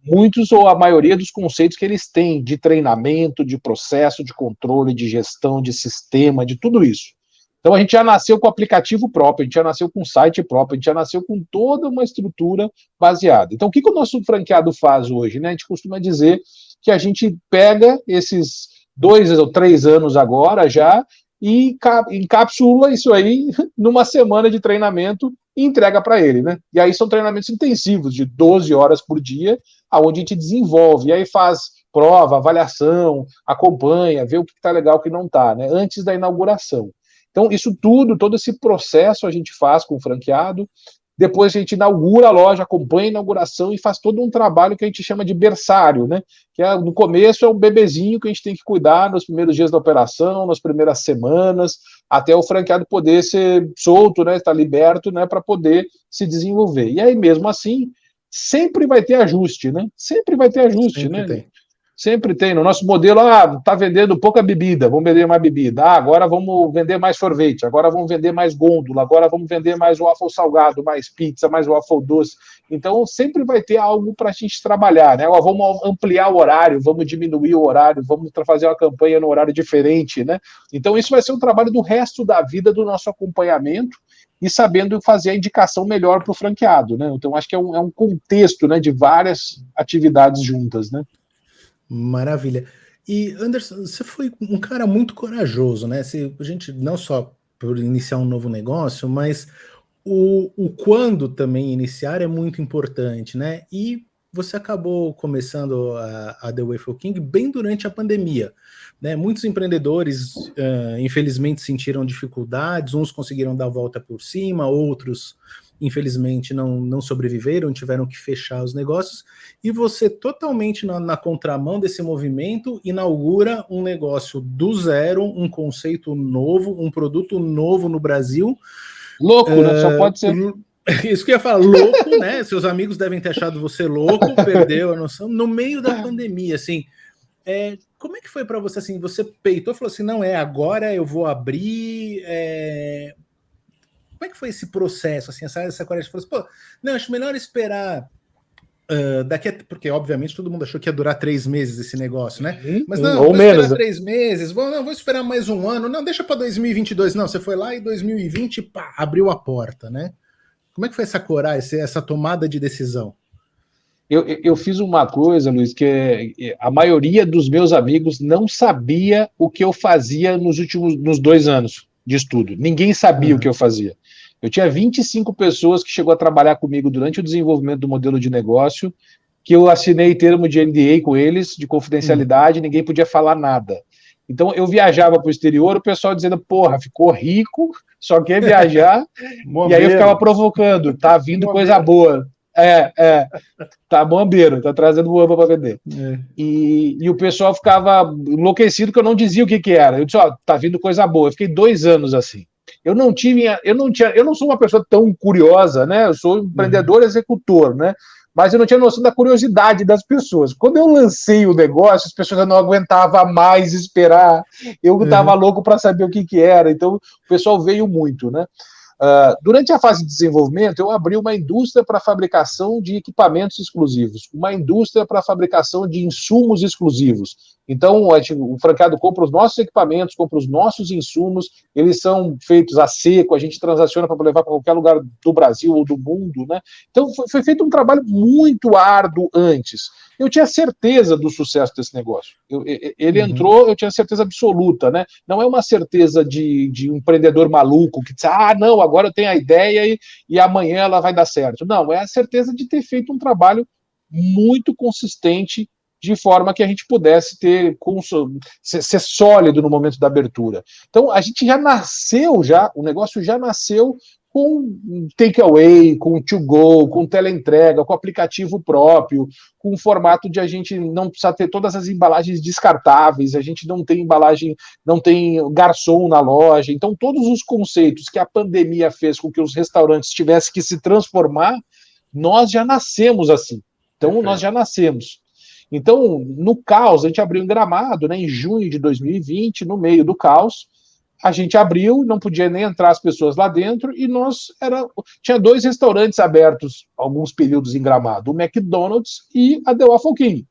muitos ou a maioria dos conceitos que eles têm de treinamento, de processo, de controle, de gestão, de sistema, de tudo isso. Então, a gente já nasceu com aplicativo próprio, a gente já nasceu com site próprio, a gente já nasceu com toda uma estrutura baseada. Então, o que o nosso franqueado faz hoje, né? A gente costuma dizer que a gente pega esses 2 ou 3 anos agora já e encapsula isso aí numa semana de treinamento e entrega para ele, né? E aí são treinamentos intensivos, de 12 horas por dia, onde a gente desenvolve, e aí faz prova, avaliação, acompanha, vê o que está legal, o que não está, né? Antes da inauguração. Então, isso tudo, todo esse processo a gente faz com o franqueado, depois a gente inaugura a loja, acompanha a inauguração e faz todo um trabalho que a gente chama de berçário, né? Que no começo é um bebezinho que a gente tem que cuidar nos primeiros dias da operação, nas primeiras semanas, até o franqueado poder ser solto, né? Estar liberto, né? Para poder se desenvolver. E aí, mesmo assim, sempre vai ter ajuste, né? Sempre vai ter ajuste, sempre né? Tem. Sempre tem. No nosso modelo, tá vendendo pouca bebida, vamos vender mais bebida. Agora vamos vender mais sorvete, agora vamos vender mais gôndola, agora vamos vender mais waffle salgado, mais pizza, mais waffle doce. Então, sempre vai ter algo para a gente trabalhar, né? Vamos ampliar o horário, vamos diminuir o horário, vamos fazer uma campanha no horário diferente, né? Então, isso vai ser um trabalho do resto da vida do nosso acompanhamento e sabendo fazer a indicação melhor para o franqueado, né? Então, acho que é um contexto, né, de várias atividades juntas, né? Maravilha. E, Anderson, você foi um cara muito corajoso, né? A gente, não só por iniciar um novo negócio, mas o quando também iniciar é muito importante, né? E você acabou começando a The Waffle King bem durante a pandemia, né? Muitos empreendedores, infelizmente, sentiram dificuldades, uns conseguiram dar a volta por cima, outros infelizmente não sobreviveram, tiveram que fechar os negócios, e você totalmente na contramão desse movimento inaugura um negócio do zero, um conceito novo, um produto novo no Brasil. Louco, né? Só pode ser. Isso que eu ia falar, louco, né? Seus amigos devem ter achado você louco, perdeu a noção, no meio da pandemia, assim. Como é que foi para você, assim, você peitou e falou assim, não, agora eu vou abrir... Como é que foi esse processo, assim, essa coragem? Você falou assim, não, acho melhor esperar porque obviamente todo mundo achou que ia durar 3 meses esse negócio, né? Mas não, ou menos. Esperar 3 meses, vou esperar mais um ano, não, deixa para 2022, não, você foi lá e 2020, pá, abriu a porta, né? Como é que foi essa coragem, essa tomada de decisão? Eu fiz uma coisa, Luiz, que a maioria dos meus amigos não sabia o que eu fazia nos 2 anos de estudo. Ninguém sabia o que eu fazia. Eu tinha 25 pessoas que chegou a trabalhar comigo durante o desenvolvimento do modelo de negócio, que eu assinei termo de NDA com eles, de confidencialidade, ninguém podia falar nada. Então, eu viajava para o exterior, o pessoal dizendo, porra, ficou rico, só quer viajar, e aí eu ficava provocando, tá vindo coisa boa. Tá bombeiro, tá trazendo bomba para vender. E o pessoal ficava enlouquecido que eu não dizia o que era. Eu disse, tá vindo coisa boa. Eu fiquei 2 anos assim. Eu não sou uma pessoa tão curiosa, né? Eu sou empreendedor executor, né? Mas eu não tinha noção da curiosidade das pessoas. Quando eu lancei o negócio, as pessoas não aguentavam mais esperar. Eu estava louco para saber o que era. Então, o pessoal veio muito, né? Durante a fase de desenvolvimento, eu abri uma indústria para fabricação de equipamentos exclusivos, uma indústria para fabricação de insumos exclusivos. Então, o franqueado compra os nossos equipamentos, compra os nossos insumos, eles são feitos a seco, a gente transaciona para levar para qualquer lugar do Brasil ou do mundo, né? Então, foi feito um trabalho muito árduo antes. Eu tinha certeza do sucesso desse negócio. Ele entrou, eu tinha certeza absoluta, né? Não é uma certeza de um empreendedor maluco que diz, não, agora eu tenho a ideia e amanhã ela vai dar certo. Não, é a certeza de ter feito um trabalho muito consistente de forma que a gente pudesse ser sólido no momento da abertura. Então, a gente já nasceu, o negócio já nasceu com takeaway, com to-go, com teleentrega, com aplicativo próprio, com o formato de a gente não precisar ter todas as embalagens descartáveis, a gente não tem embalagem, não tem garçom na loja. Então, todos os conceitos que a pandemia fez com que os restaurantes tivessem que se transformar, nós já nascemos assim. Então, nós já nascemos. Então, no caos, a gente abriu em Gramado, né, em junho de 2020, no meio do caos, a gente abriu, não podia nem entrar as pessoas lá dentro, e tinha 2 restaurantes abertos alguns períodos em Gramado, o McDonald's e a The Waffle King.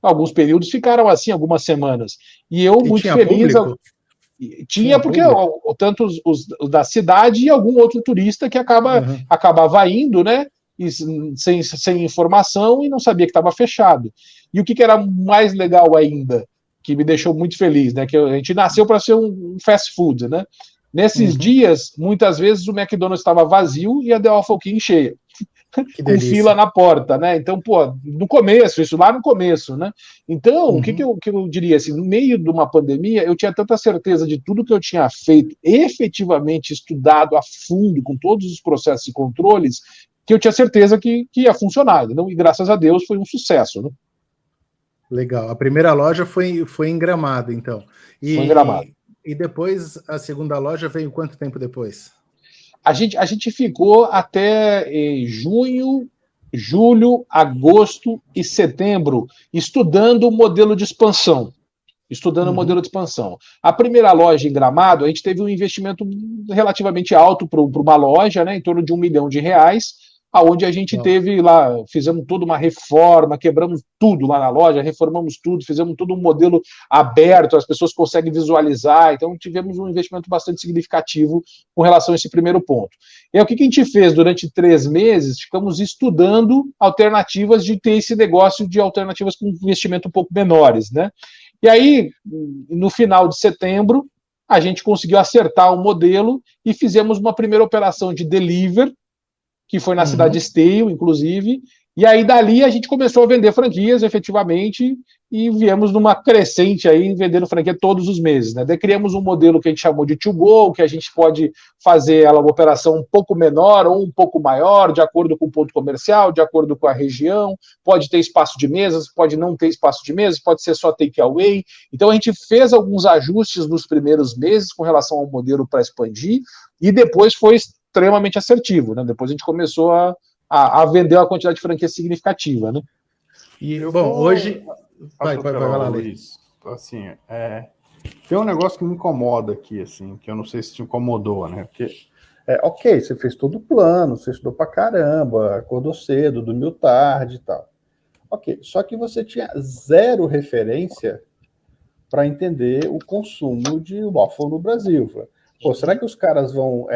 Alguns períodos ficaram assim, algumas semanas. E eu, E muito tinha feliz... público? Tinha porque tanto os da cidade e algum outro turista que acabava indo, né? E sem informação e não sabia que estava fechado. E o que era mais legal ainda, que me deixou muito feliz, né? Que a gente nasceu para ser um fast food, né? Nesses dias, muitas vezes o McDonald's estava vazio e a The Waffle King cheia. Com fila na porta, né? Então, pô, no começo, isso lá no começo, né? Então, o que eu diria assim, no meio de uma pandemia, eu tinha tanta certeza de tudo que eu tinha feito, efetivamente estudado a fundo, com todos os processos e controles, que eu tinha certeza que ia funcionar, né? E graças a Deus foi um sucesso, né? Legal. A primeira loja foi em Gramado, então. Foi em Gramado. E depois, a segunda loja veio quanto tempo depois? A gente ficou até junho, julho, agosto e setembro estudando o modelo de expansão. A primeira loja em Gramado, a gente teve um investimento relativamente alto para uma loja, né, em torno de R$1 milhão, aonde a gente teve lá, fizemos toda uma reforma, quebramos tudo lá na loja, reformamos tudo, fizemos todo um modelo aberto, as pessoas conseguem visualizar, então tivemos um investimento bastante significativo com relação a esse primeiro ponto. E aí, o que a gente fez durante 3 meses? Ficamos estudando alternativas de ter esse negócio de alternativas com investimento um pouco menores, né? E aí, no final de setembro, a gente conseguiu acertar o modelo e fizemos uma primeira operação de delivery, que foi na cidade de Esteio, inclusive, e aí dali a gente começou a vender franquias, efetivamente, e viemos numa crescente aí, vendendo franquia todos os meses, né? Daí criamos um modelo que a gente chamou de to go, que a gente pode fazer ela uma operação um pouco menor ou um pouco maior, de acordo com o ponto comercial, de acordo com a região, pode ter espaço de mesas, pode não ter espaço de mesas, pode ser só take away. Então a gente fez alguns ajustes nos primeiros meses com relação ao modelo para expandir, e depois foi extremamente assertivo, né? Depois a gente começou a vender uma quantidade de franquia significativa, né? E, hoje... Vai lá, Luiz. Assim, tem um negócio que me incomoda aqui, assim, que eu não sei se te incomodou, né? Porque, ok, você fez todo o plano, você estudou pra caramba, acordou cedo, dormiu tarde e tal. Ok, só que você tinha 0 referência para entender o consumo de waffle no Brasil. Pô, será que os caras vão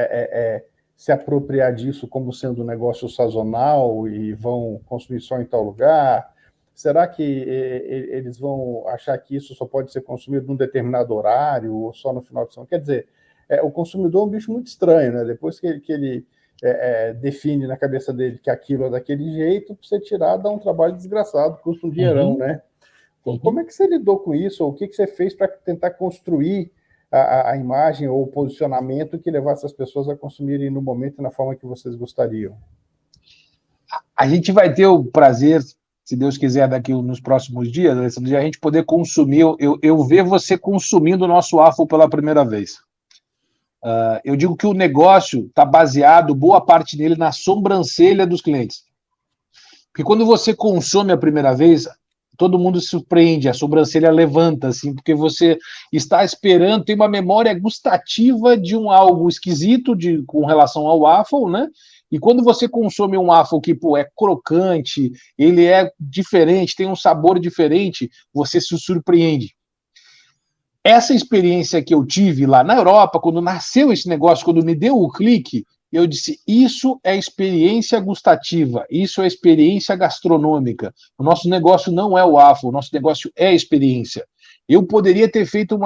se apropriar disso como sendo um negócio sazonal e vão consumir só em tal lugar? Será que eles vão achar que isso só pode ser consumido num determinado horário ou só no final de semana? Quer dizer, o consumidor é um bicho muito estranho, né? Depois que ele define na cabeça dele que aquilo é daquele jeito, para você tirar dá um trabalho desgraçado, custa um dinheirão, né? Como é que você lidou com isso? Ou o que você fez para tentar construir a imagem ou o posicionamento que levasse as pessoas a consumirem no momento e na forma que vocês gostariam? A gente vai ter o prazer, se Deus quiser, daqui nos próximos dias, Alessandro, de a gente poder consumir, eu ver você consumindo o nosso waffle pela primeira vez. Eu digo que o negócio está baseado, boa parte dele, na sobrancelha dos clientes. Porque quando você consome a primeira vez, todo mundo se surpreende, a sobrancelha levanta, assim, porque você está esperando, tem uma memória gustativa de algo esquisito com relação ao waffle, né? E quando você consome um waffle que, pô, é crocante, ele é diferente, tem um sabor diferente, você se surpreende. Essa experiência que eu tive lá na Europa, quando nasceu esse negócio, quando me deu o clique, eu disse, isso é experiência gustativa, isso é experiência gastronômica. O nosso negócio não é o waffle, o nosso negócio é experiência. Eu poderia ter feito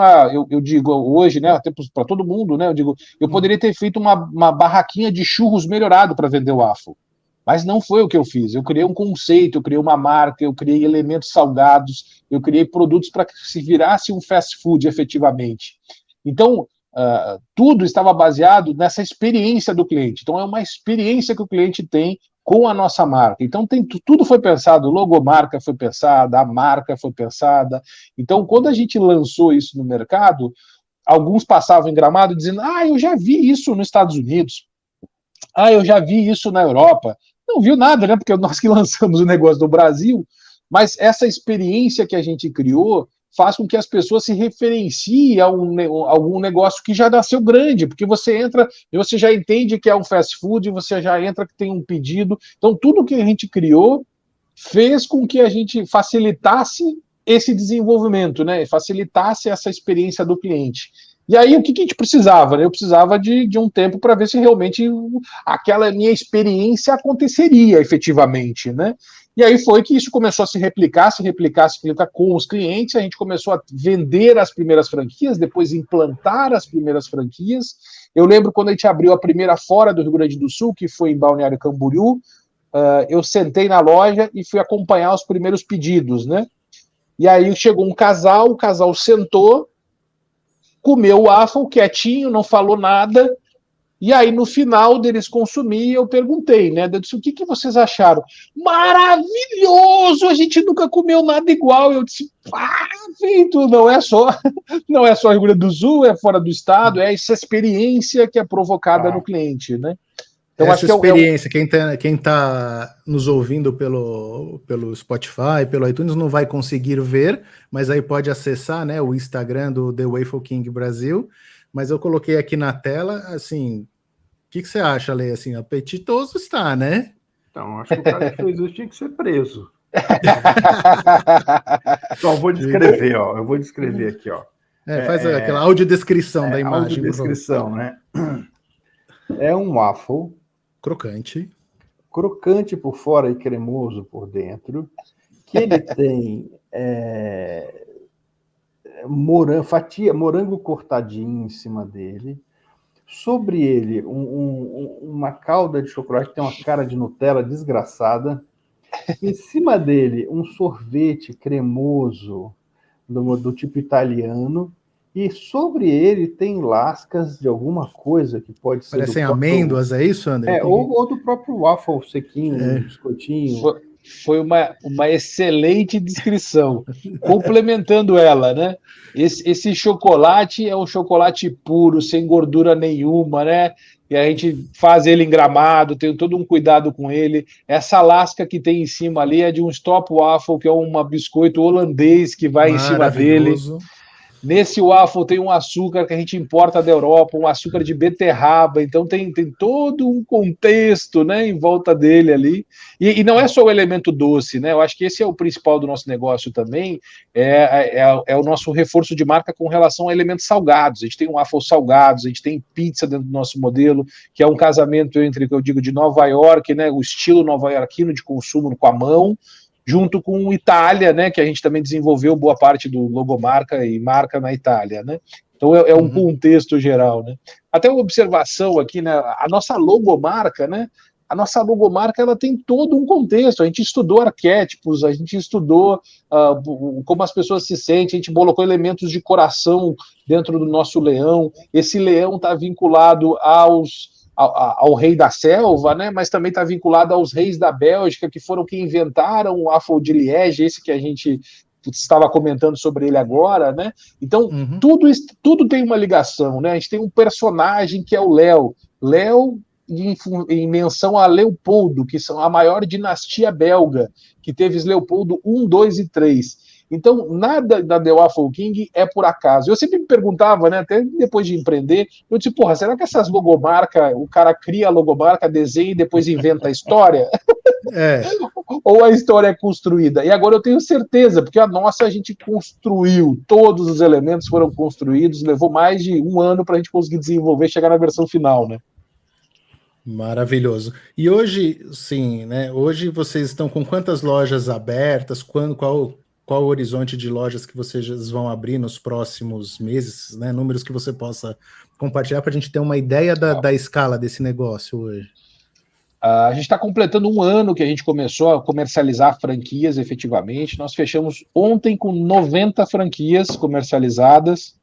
eu digo hoje, né, até para todo mundo, né, eu poderia ter feito uma barraquinha de churros melhorado para vender o waffle. Mas não foi o que eu fiz. Eu criei um conceito, eu criei uma marca, eu criei elementos salgados, eu criei produtos para que se virasse um fast food efetivamente. Então, tudo estava baseado nessa experiência do cliente. Então, é uma experiência que o cliente tem com a nossa marca. Então, tudo foi pensado, logomarca foi pensada, a marca foi pensada. Então, quando a gente lançou isso no mercado, alguns passavam em Gramado dizendo, eu já vi isso nos Estados Unidos. Eu já vi isso na Europa. Não viu nada, né? Porque nós que lançamos o negócio do Brasil, mas essa experiência que a gente criou faz com que as pessoas se referenciem a algum negócio que já nasceu grande, porque você entra e você já entende que é um fast food, você já entra que tem um pedido. Então, tudo que a gente criou fez com que a gente facilitasse esse desenvolvimento, né? Facilitasse essa experiência do cliente. E aí, o que a gente precisava? Né? Eu precisava de um tempo para ver se realmente aquela minha experiência aconteceria efetivamente, né? E aí foi que isso começou a se replicar com os clientes, a gente começou a vender as primeiras franquias, depois implantar as primeiras franquias. Eu lembro quando a gente abriu a primeira fora do Rio Grande do Sul, que foi em Balneário Camboriú, eu sentei na loja e fui acompanhar os primeiros pedidos, né? E aí chegou um casal, o casal sentou, comeu o waffle quietinho, não falou nada. E aí, no final deles consumir, eu perguntei, né? Eu disse, o que vocês acharam? Maravilhoso! A gente nunca comeu nada igual. Eu disse, feito, não é só Rio Grande do Sul, é fora do estado, é essa experiência que é provocada no cliente, né? Então, essa experiência, quem tá nos ouvindo pelo Spotify, pelo iTunes, não vai conseguir ver, mas aí pode acessar, né, o Instagram do The Waffle King Brasil. Mas eu coloquei aqui na tela, assim, o que você acha, Lê? Assim, apetitoso está, né? Então, acho que o cara que fez isso tinha que ser preso. Só vou descrever, ó. Eu vou descrever aqui, ó. Faz aquela audiodescrição da imagem. Audiodescrição, né? É um waffle crocante por fora e cremoso por dentro, que ele tem morango cortadinho em cima dele, sobre ele uma calda de chocolate que tem uma cara de Nutella desgraçada, em cima dele um sorvete cremoso do tipo italiano, e sobre ele tem lascas de alguma coisa que pode ser... Parecem amêndoas, é isso, André? Ou do próprio waffle sequinho, biscoitinho. Foi uma excelente descrição, complementando ela, né? Esse chocolate é um chocolate puro, sem gordura nenhuma, né? E a gente faz ele engramado, tem todo um cuidado com ele. Essa lasca que tem em cima ali é de um stop waffle, que é um biscoito holandês que vai em cima dele. Nesse waffle tem um açúcar que a gente importa da Europa, um açúcar de beterraba, então tem todo um contexto, né, em volta dele ali. E não é só o elemento doce, né? Eu acho que esse é o principal do nosso negócio também, é o nosso reforço de marca com relação a elementos salgados. A gente tem um waffle salgados, a gente tem pizza dentro do nosso modelo, que é um casamento entre, que eu digo, de Nova York, né, o estilo nova-iorquino de consumo com a mão, junto com Itália, né, que a gente também desenvolveu boa parte do logomarca e marca na Itália, né? Então é um contexto geral, né? Até uma observação aqui, né? A nossa logomarca, né? A nossa logomarca, ela tem todo um contexto. A gente estudou arquétipos, a gente estudou como as pessoas se sentem, a gente colocou elementos de coração dentro do nosso leão. Esse leão está vinculado ao rei da selva, né? Mas também está vinculado aos reis da Bélgica, que foram que inventaram o waffle de Liège, esse que a gente estava comentando sobre ele agora, né? Então, tudo tem uma ligação, né? A gente tem um personagem que é o Léo. Léo, em menção a Leopoldo, que são a maior dinastia belga, que teve Leopoldo I, II e III. Então, nada da The Waffle King é por acaso. Eu sempre me perguntava, né, até depois de empreender, eu disse, porra, será que essas logomarcas, o cara cria a logomarca, desenha e depois inventa a história? Ou a história é construída? E agora eu tenho certeza, porque a nossa a gente construiu, todos os elementos foram construídos, levou mais de um ano para a gente conseguir desenvolver e chegar na versão final, né? Maravilhoso. E hoje, sim, né? Hoje vocês estão com quantas lojas abertas? Qual o horizonte de lojas que vocês vão abrir nos próximos meses, né? Números que você possa compartilhar para a gente ter uma ideia da escala desse negócio hoje. A gente está completando um ano que a gente começou a comercializar franquias efetivamente. Nós fechamos ontem com 90 franquias comercializadas.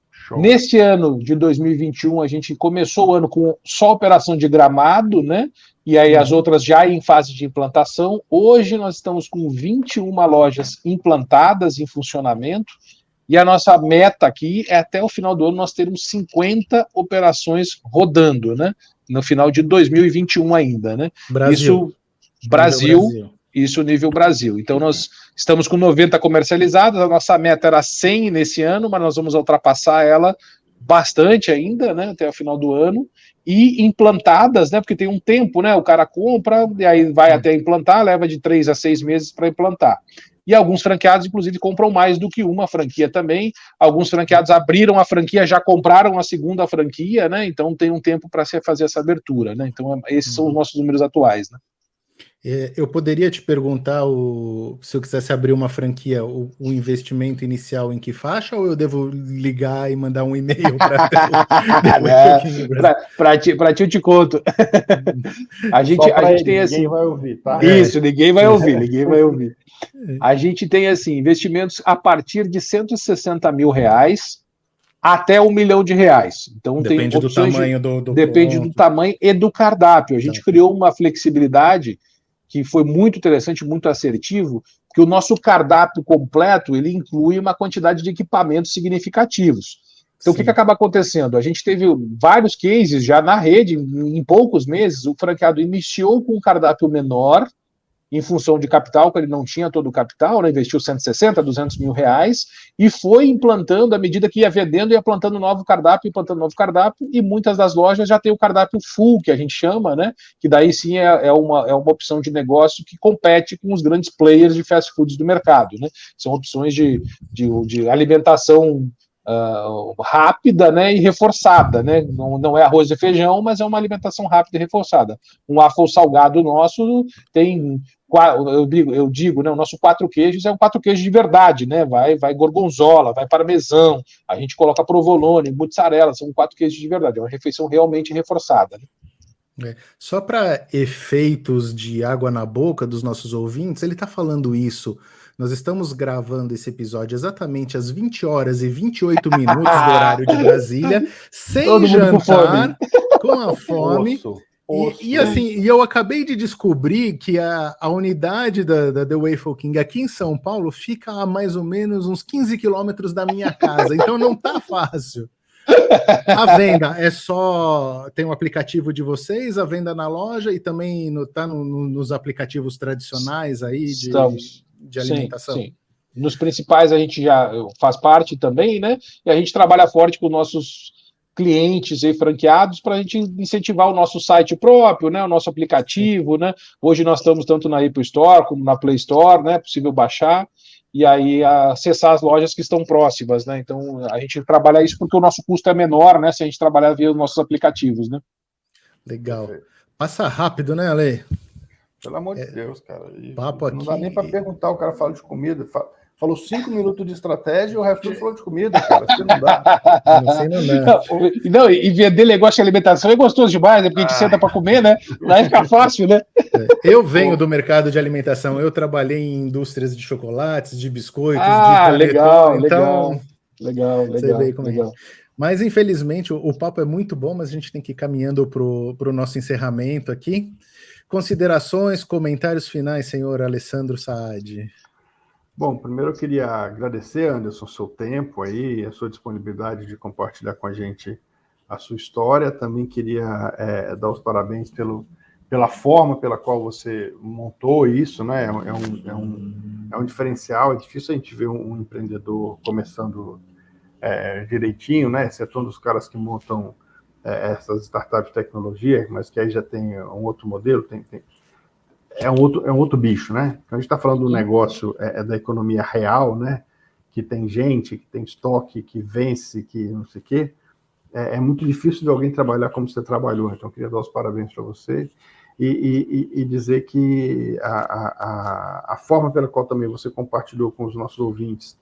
Show. Neste ano de 2021, a gente começou o ano com só operação de Gramado, né? E aí as outras já em fase de implantação. Hoje nós estamos com 21 lojas implantadas em funcionamento, e a nossa meta aqui é até o final do ano nós termos 50 operações rodando, né? No final de 2021 ainda, né? Brasil. Isso nível Brasil. Então, nós estamos com 90 comercializadas, a nossa meta era 100 nesse ano, mas nós vamos ultrapassar ela bastante ainda, né, até o final do ano, e implantadas, né, porque tem um tempo, né, o cara compra, e aí vai até implantar, leva de 3 a 6 meses para implantar. E alguns franqueados, inclusive, compram mais do que uma franquia também. Alguns franqueados abriram a franquia, já compraram a segunda franquia, né, então tem um tempo para se fazer essa abertura, né, então esses são os nossos números atuais, né. Eu poderia te perguntar, se eu quisesse abrir uma franquia, o investimento inicial em que faixa, ou eu devo ligar e mandar um e-mail para ti eu te conto. A gente tem assim. Ninguém vai ouvir, tá? Isso, ninguém vai ouvir. A gente tem assim, investimentos a partir de R$160 mil até R$1 milhão. Então depende tem opções do tamanho depende do tamanho e do cardápio. A gente criou uma flexibilidade que foi muito interessante, muito assertivo, que o nosso cardápio completo, ele inclui uma quantidade de equipamentos significativos. Então, o que acaba acontecendo? A gente teve vários cases já na rede, em poucos meses, o franqueado iniciou com um cardápio menor, em função de capital, que ele não tinha todo o capital, né, investiu 160, 200 mil reais, e foi implantando, à medida que ia vendendo, ia plantando novo cardápio, e muitas das lojas já tem o cardápio full, que a gente chama, né, que daí sim é uma opção de negócio que compete com os grandes players de fast foods do mercado, né, são opções de alimentação rápida, né, e reforçada, né, não é arroz e feijão, mas é uma alimentação rápida e reforçada. Um waffle salgado nosso tem, eu digo, né, o nosso 4 queijos é um 4 queijos de verdade, né, vai gorgonzola, vai parmesão, a gente coloca provolone, mozzarella, são 4 queijos de verdade, é uma refeição realmente reforçada, né? Só para efeitos de água na boca dos nossos ouvintes, ele está falando isso. Nós estamos gravando esse episódio exatamente às 20 horas e 28 minutos do horário de Brasília, sem todo jantar, com a fome. Osso. E assim, eu acabei de descobrir que a unidade da The Waffle King aqui em São Paulo fica a mais ou menos uns 15 quilômetros da minha casa, então não tá fácil. A venda é só... Tem um aplicativo de vocês, a venda na loja e também tá nos aplicativos tradicionais aí de alimentação? Sim. Nos principais a gente já faz parte também, né? E a gente trabalha forte com nossos clientes e franqueados para a gente incentivar o nosso site próprio, né? O nosso aplicativo, né? Hoje nós estamos tanto na Apple Store como na Play Store, né? É possível baixar e aí acessar as lojas que estão próximas, né? Então a gente trabalha isso porque o nosso custo é menor, né? Se a gente trabalhar via os nossos aplicativos, né? Legal. Passa rápido, né, Ale? Pelo amor de Deus, cara. Papo não aqui... dá nem para perguntar, o cara fala de comida. Falou 5 minutos de estratégia e o resto tudo falou de comida, cara. Você não dá. Não, e vender negócio de alimentação é gostoso demais, né? Porque a gente senta para comer, né? Lá fica fácil, né? Eu venho do mercado de alimentação. Eu trabalhei em indústrias de chocolates, de biscoitos, de panetone. Legal. Sei bem como é. Mas, infelizmente, o papo é muito bom, mas a gente tem que ir caminhando para o nosso encerramento aqui. Considerações, comentários finais, senhor Alessandro Saad. Bom, primeiro eu queria agradecer, Anderson, seu tempo aí, a sua disponibilidade de compartilhar com a gente a sua história. Também queria dar os parabéns pela forma pela qual você montou isso, né? É um diferencial, é difícil a gente ver um empreendedor começando direitinho, né? Exceto um dos caras que montam essas startups de tecnologia, mas que aí já tem um outro modelo, é um outro bicho, né? Então a gente está falando do negócio da economia real, né? Que tem gente, que tem estoque, que vence, que não sei o quê. É muito difícil de alguém trabalhar como você trabalhou. Então eu queria dar os parabéns para você e dizer que a forma pela qual também você compartilhou com os nossos ouvintes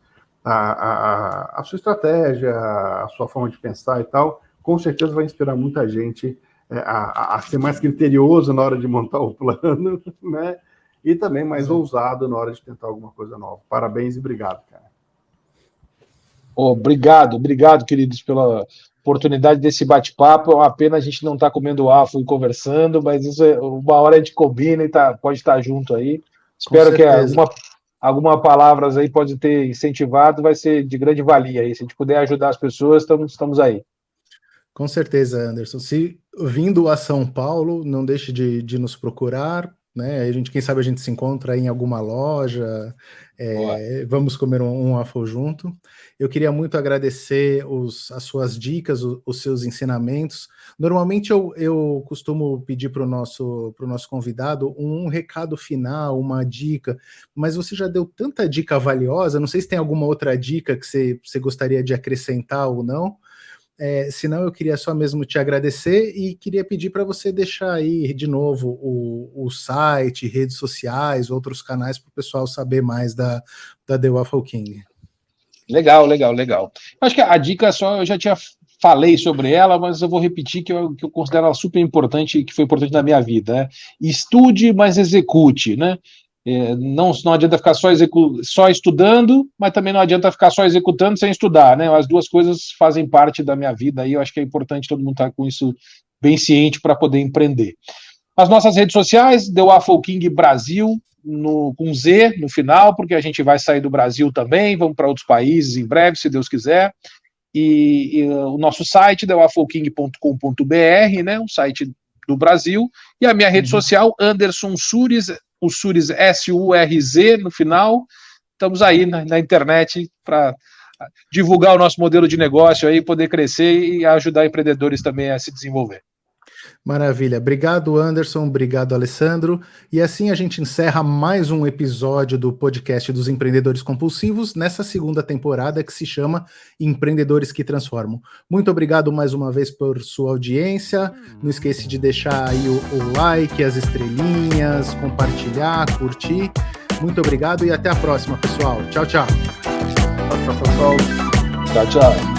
a sua estratégia, a sua forma de pensar e tal, com certeza vai inspirar muita gente a ser mais criterioso na hora de montar o plano, né? E também mais ousado na hora de tentar alguma coisa nova. Parabéns e obrigado, cara. Obrigado, queridos, pela oportunidade desse bate-papo. É uma pena a gente não estar comendo waffle e conversando, mas isso uma hora a gente combina e pode estar junto aí. Espero que alguma palavras aí pode ter incentivado, vai ser de grande valia aí. Se a gente puder ajudar as pessoas, estamos aí. Com certeza, Anderson. Se vindo a São Paulo, não deixe de nos procurar. né? Quem sabe a gente se encontra em alguma loja, vamos comer um waffle junto. Eu queria muito agradecer as suas dicas, os seus ensinamentos. Normalmente eu costumo pedir para o nosso convidado um recado final, uma dica, mas você já deu tanta dica valiosa, não sei se tem alguma outra dica que você gostaria de acrescentar ou não. Senão eu queria só mesmo te agradecer e queria pedir para você deixar aí de novo o site, redes sociais, outros canais para o pessoal saber mais da The Waffle King. Legal. Acho que a dica eu já falei sobre ela, mas eu vou repetir que eu considero ela super importante e que foi importante na minha vida, né? Estude, mas execute, né? Não adianta ficar só estudando, mas também não adianta ficar só executando sem estudar, né? As duas coisas fazem parte da minha vida e eu acho que é importante todo mundo estar com isso bem ciente para poder empreender. As nossas redes sociais, The Waffle King Brasil, com Z no final, porque a gente vai sair do Brasil também, vamos para outros países em breve, se Deus quiser. E o nosso site, thewaffleking.com.br, né? O site do Brasil. E a minha rede social, Anderson Surz, o Surz SURZ no final. Estamos aí na internet para divulgar o nosso modelo de negócio aí, poder crescer e ajudar empreendedores também a se desenvolver. Maravilha. Obrigado, Anderson. Obrigado, Alessandro. E assim a gente encerra mais um episódio do podcast dos Empreendedores Compulsivos, nessa segunda temporada que se chama Empreendedores que Transformam. Muito obrigado mais uma vez por sua audiência. Não esqueça de deixar aí o like, as estrelinhas, compartilhar, curtir. Muito obrigado e até a próxima, pessoal. Tchau, tchau. Tchau, pessoal. Tchau.